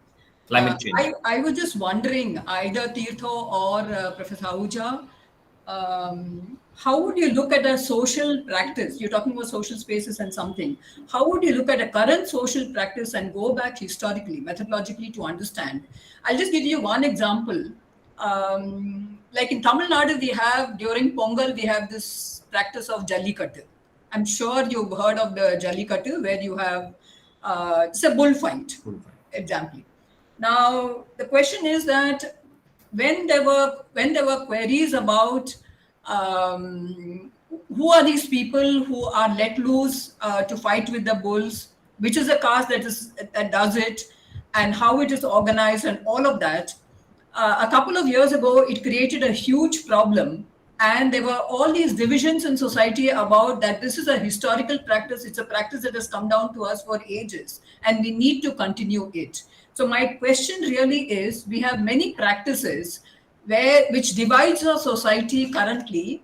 Climate change. I was just wondering, either Tirtho or Professor Ahuja, how would you look at a social practice? You're talking about social spaces and something. How would you look at a current social practice and go back historically, methodologically to understand? I'll just give you one example. Like in Tamil Nadu, we have, during Pongal, we have this practice of Jallikattu. I'm sure you've heard of the Jallikattu, where you have, it's a bullfight, example. Now, the question is that when there were queries about who are these people who are let loose to fight with the bulls, which is a caste that does it, and how it is organized and all of that, a couple of years ago, it created a huge problem. And there were all these divisions in society about that this is a historical practice. It's a practice that has come down to us for ages, and we need to continue it. So my question really is, we have many practices which divides our society currently,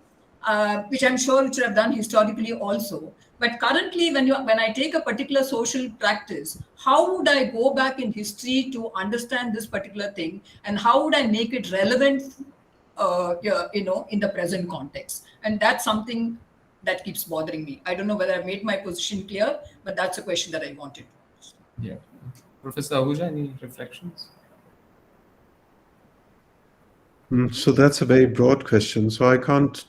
which I'm sure it should have done historically also. But currently, when I take a particular social practice, how would I go back in history to understand this particular thing, and how would I make it relevant, in the present context? And that's something that keeps bothering me. I don't know whether I've made my position clear, but that's a question that I wanted. Yeah, Professor Ahuja, any reflections? So that's a very broad question. So I can't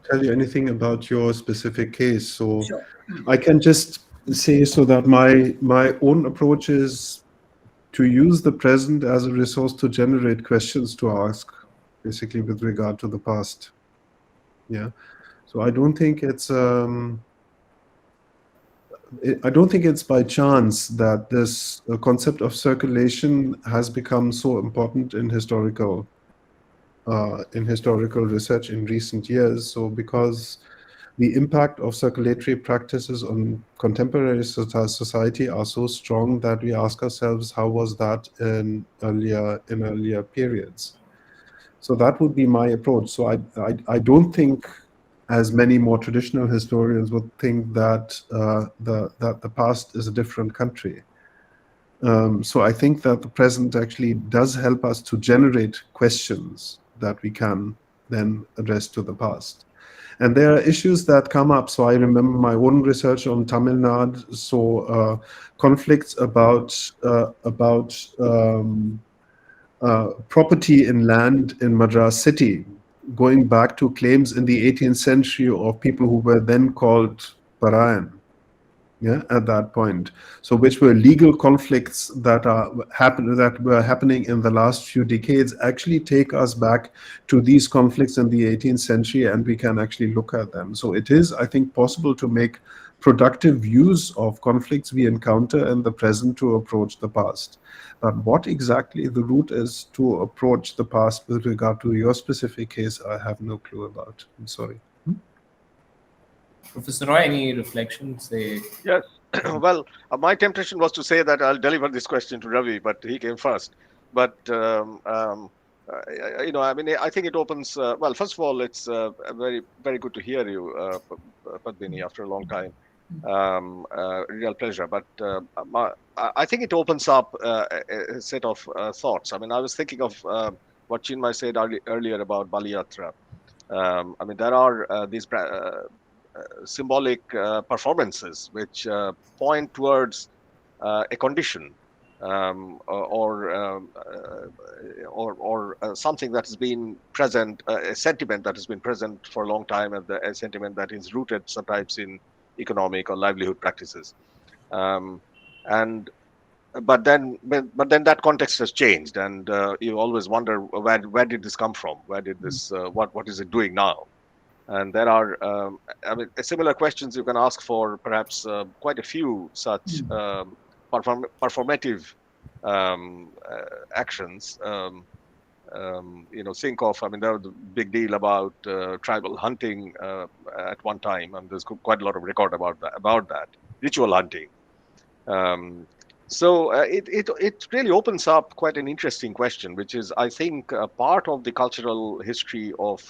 tell you anything about your specific case. So Sure. I can just say so that my own approach is to use the present as a resource to generate questions to ask, basically with regard to the past. Yeah. So I don't think it's by chance that this concept of circulation has become so important in historical research in recent years. So because the impact of circulatory practices on contemporary society are so strong that we ask ourselves, how was that in earlier periods? So that would be my approach. So I don't think, as many more traditional historians would think, that the past is a different country. So I think that the present actually does help us to generate questions that we can then address to the past. And there are issues that come up. So I remember my own research on Tamil Nadu, so conflicts about property in land in Madras city, going back to claims in the 18th century of people who were then called Parayan. Yeah, at that point. So which were legal conflicts that were happening in the last few decades actually take us back to these conflicts in the 18th century, and we can actually look at them. So it is, I think, possible to make productive use of conflicts we encounter in the present to approach the past. But what exactly the route is to approach the past with regard to your specific case, I have no clue about. I'm sorry. Professor Roy, any reflections? Yes. Well, my temptation was to say that I'll deliver this question to Ravi, but he came first. But I mean, I think it opens. Well, first of all, it's very, very good to hear you, Padmini, after a long time. Real pleasure. But I think it opens up a set of thoughts. I mean, I was thinking of what Chinmay said earlier about Baliyatra. I mean, there are these symbolic performances which point towards a condition or something that has been present, a sentiment that has been present for a long time, and a sentiment that is rooted sometimes in economic or livelihood practices. But then that context has changed, and you always wonder where did this come from? Where did this? What is it doing now? And there are, I mean, similar questions you can ask for perhaps quite a few such performative actions. Think of, I mean, there was a big deal about tribal hunting at one time, and there's quite a lot of record about that ritual hunting. So it really opens up quite an interesting question, which is, I think, part of the cultural history of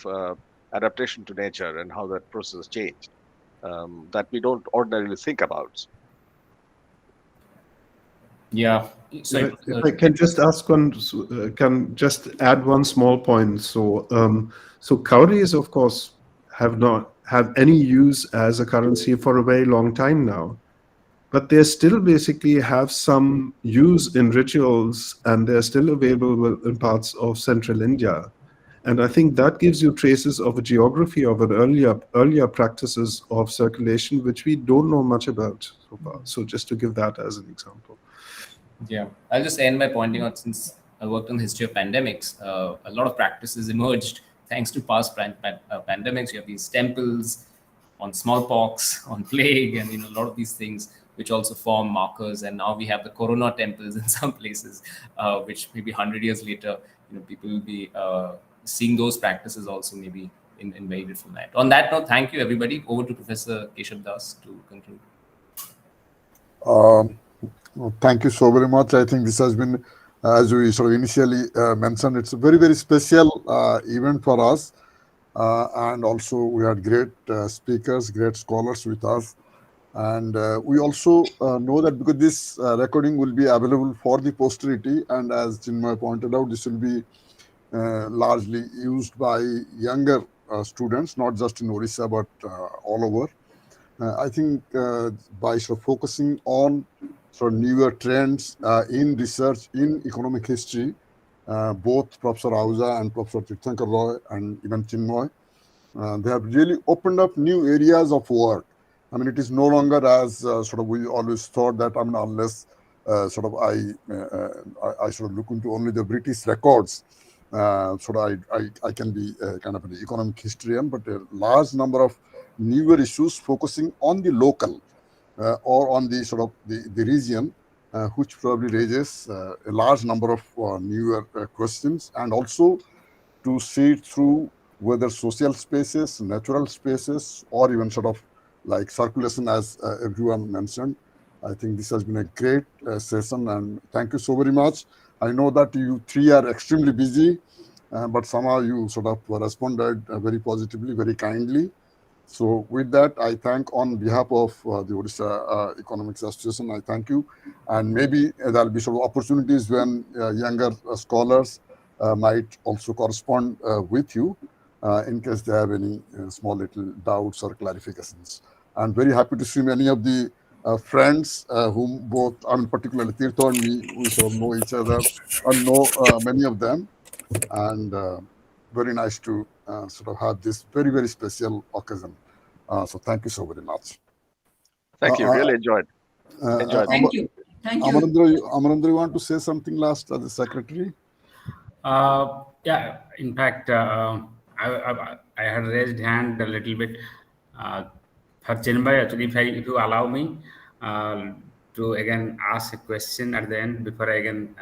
adaptation to nature and how that process changed that we don't ordinarily think about. Yeah. Sorry, if I can just ask can just add one small point. So cowries, of course, have not had any use as a currency for a very long time now, but they still basically have some use in rituals, and they're still available in parts of central India. And I think that gives you traces of a geography of an earlier practices of circulation, which we don't know much about so far. So just to give that as an example. Yeah, I'll just end by pointing out, since I worked on the history of pandemics, a lot of practices emerged thanks to past pandemics. You have these temples on smallpox, on plague, and a lot of these things which also form markers. And now we have the Corona temples in some places, which maybe 100 years later, people will be seeing those practices also maybe in very different light. On that note, thank you, everybody. Over to Professor Keshab Das to conclude. Thank you so very much. I think this has been, as we sort of initially mentioned, it's a very, very special event for us. And also we had great speakers, great scholars with us. And we also know that because this recording will be available for the posterity, and as Chinmay pointed out, this will be largely used by younger students, not just in Orissa, but all over. I think by sort of focusing on sort of newer trends in research in economic history, both Professor Ahuja and Professor Tirthankar Roy and even Chinmay, they have really opened up new areas of work. I mean, it is no longer as sort of we always thought that, I mean, unless sort of I sort of look into only the British records, sort of I can be kind of an economic historian, but a large number of newer issues focusing on the local or on the sort of the region, which probably raises a large number of newer questions, and also to see it through whether social spaces, natural spaces, or even sort of like circulation, as everyone mentioned. I think this has been a great session, and thank you so very much. I know that you three are extremely busy, but somehow you sort of responded very positively, very kindly. So with that, I thank on behalf of the Orissa Economics Association, I thank you. And maybe there'll be sort of opportunities when younger scholars might also correspond with you. in case they have any small little doubts or clarifications. I'm very happy to see many of the friends whom both, I mean, particularly Tirtha and me, we sort of know each other and know many of them. And very nice to sort of have this very, very special occasion. So thank you so very much. Thank you. Really enjoyed. Thank you. Thank you. Amarendra, you want to say something last as the secretary? Yeah, in fact, I had raised hand a little bit for Chinmay. Actually, if you allow me to again ask a question at the end before I again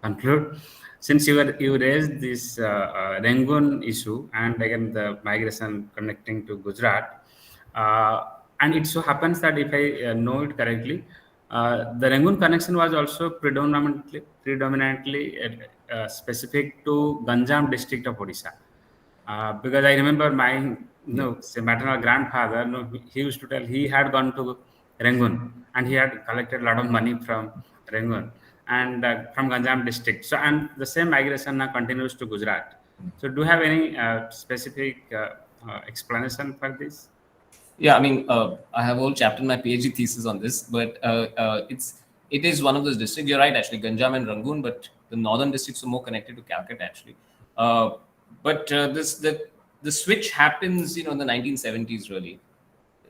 conclude. Since you raised this Rangoon issue and again the migration connecting to Gujarat, and it so happens that if I know it correctly, the Rangoon connection was also predominantly specific to Ganjam district of Odisha. Because I remember my say maternal grandfather, he used to tell he had gone to Rangoon and he had collected a lot of money from Rangoon and from Ganjam district. So and the same migration now continues to Gujarat. So do you have any specific explanation for this? Yeah, I mean, I have a whole chapter in my PhD thesis on this, but it is one of those districts. You're right, actually, Ganjam and Rangoon, but the northern districts are more connected to Calcutta, actually. But the switch happens, in the 1970s, really.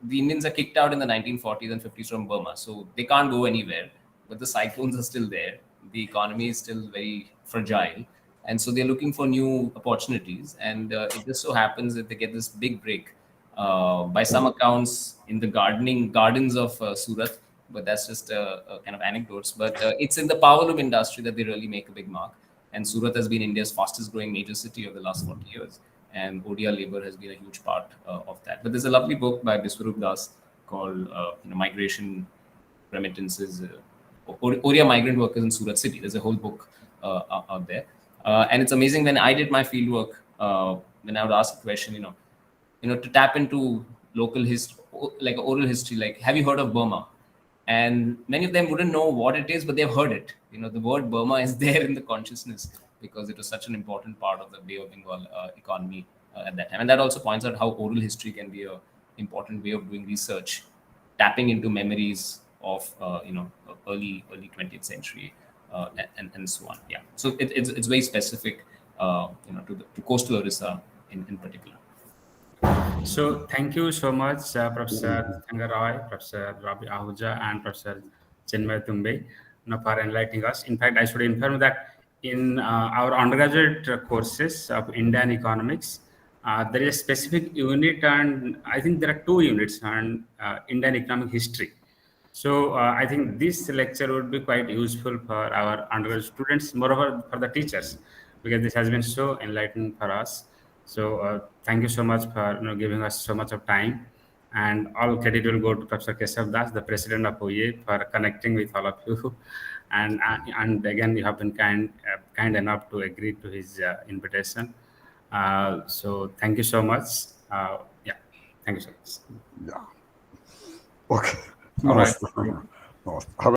The Indians are kicked out in the 1940s and 50s from Burma, so they can't go anywhere. But the cyclones are still there. The economy is still very fragile, and so they're looking for new opportunities. And it just so happens that they get this big break. By some accounts, in the gardens of Surat, but that's just a kind of anecdotes. But it's in the powerloom industry that they really make a big mark. And Surat has been India's fastest growing major city over the last 40 years. And Odia labor has been a huge part of that. But there's a lovely book by Biswarup Das called Migration Remittances, Odia Migrant Workers in Surat City. There's a whole book out there. And it's amazing when I did my field work, when I would ask a question, to tap into local history, like oral history, like, have you heard of Burma? And many of them wouldn't know what it is, but they've heard it. The word Burma is there in the consciousness because it was such an important part of the Bay of Bengal economy at that time. And that also points out how oral history can be an important way of doing research, tapping into memories of early 20th century and so on. Yeah, so it's very specific, to coastal Orissa in particular. So thank you so much, Professor Tirthankar, Professor Ravi Ahuja, and Professor Chinmay Tumbe, for enlightening us. In fact, I should inform that in our undergraduate courses of Indian economics, there is a specific unit, and I think there are 2 units on Indian economic history. So I think this lecture would be quite useful for our undergraduate students, moreover for the teachers, because this has been so enlightening for us. So thank you so much for giving us so much of time, and all credit will go to Professor Keshab Das, the president of OEA, for connecting with all of you. And again, you have been kind enough to agree to his invitation. So thank you so much. Yeah, thank you so much. Yeah. Okay. All right. Have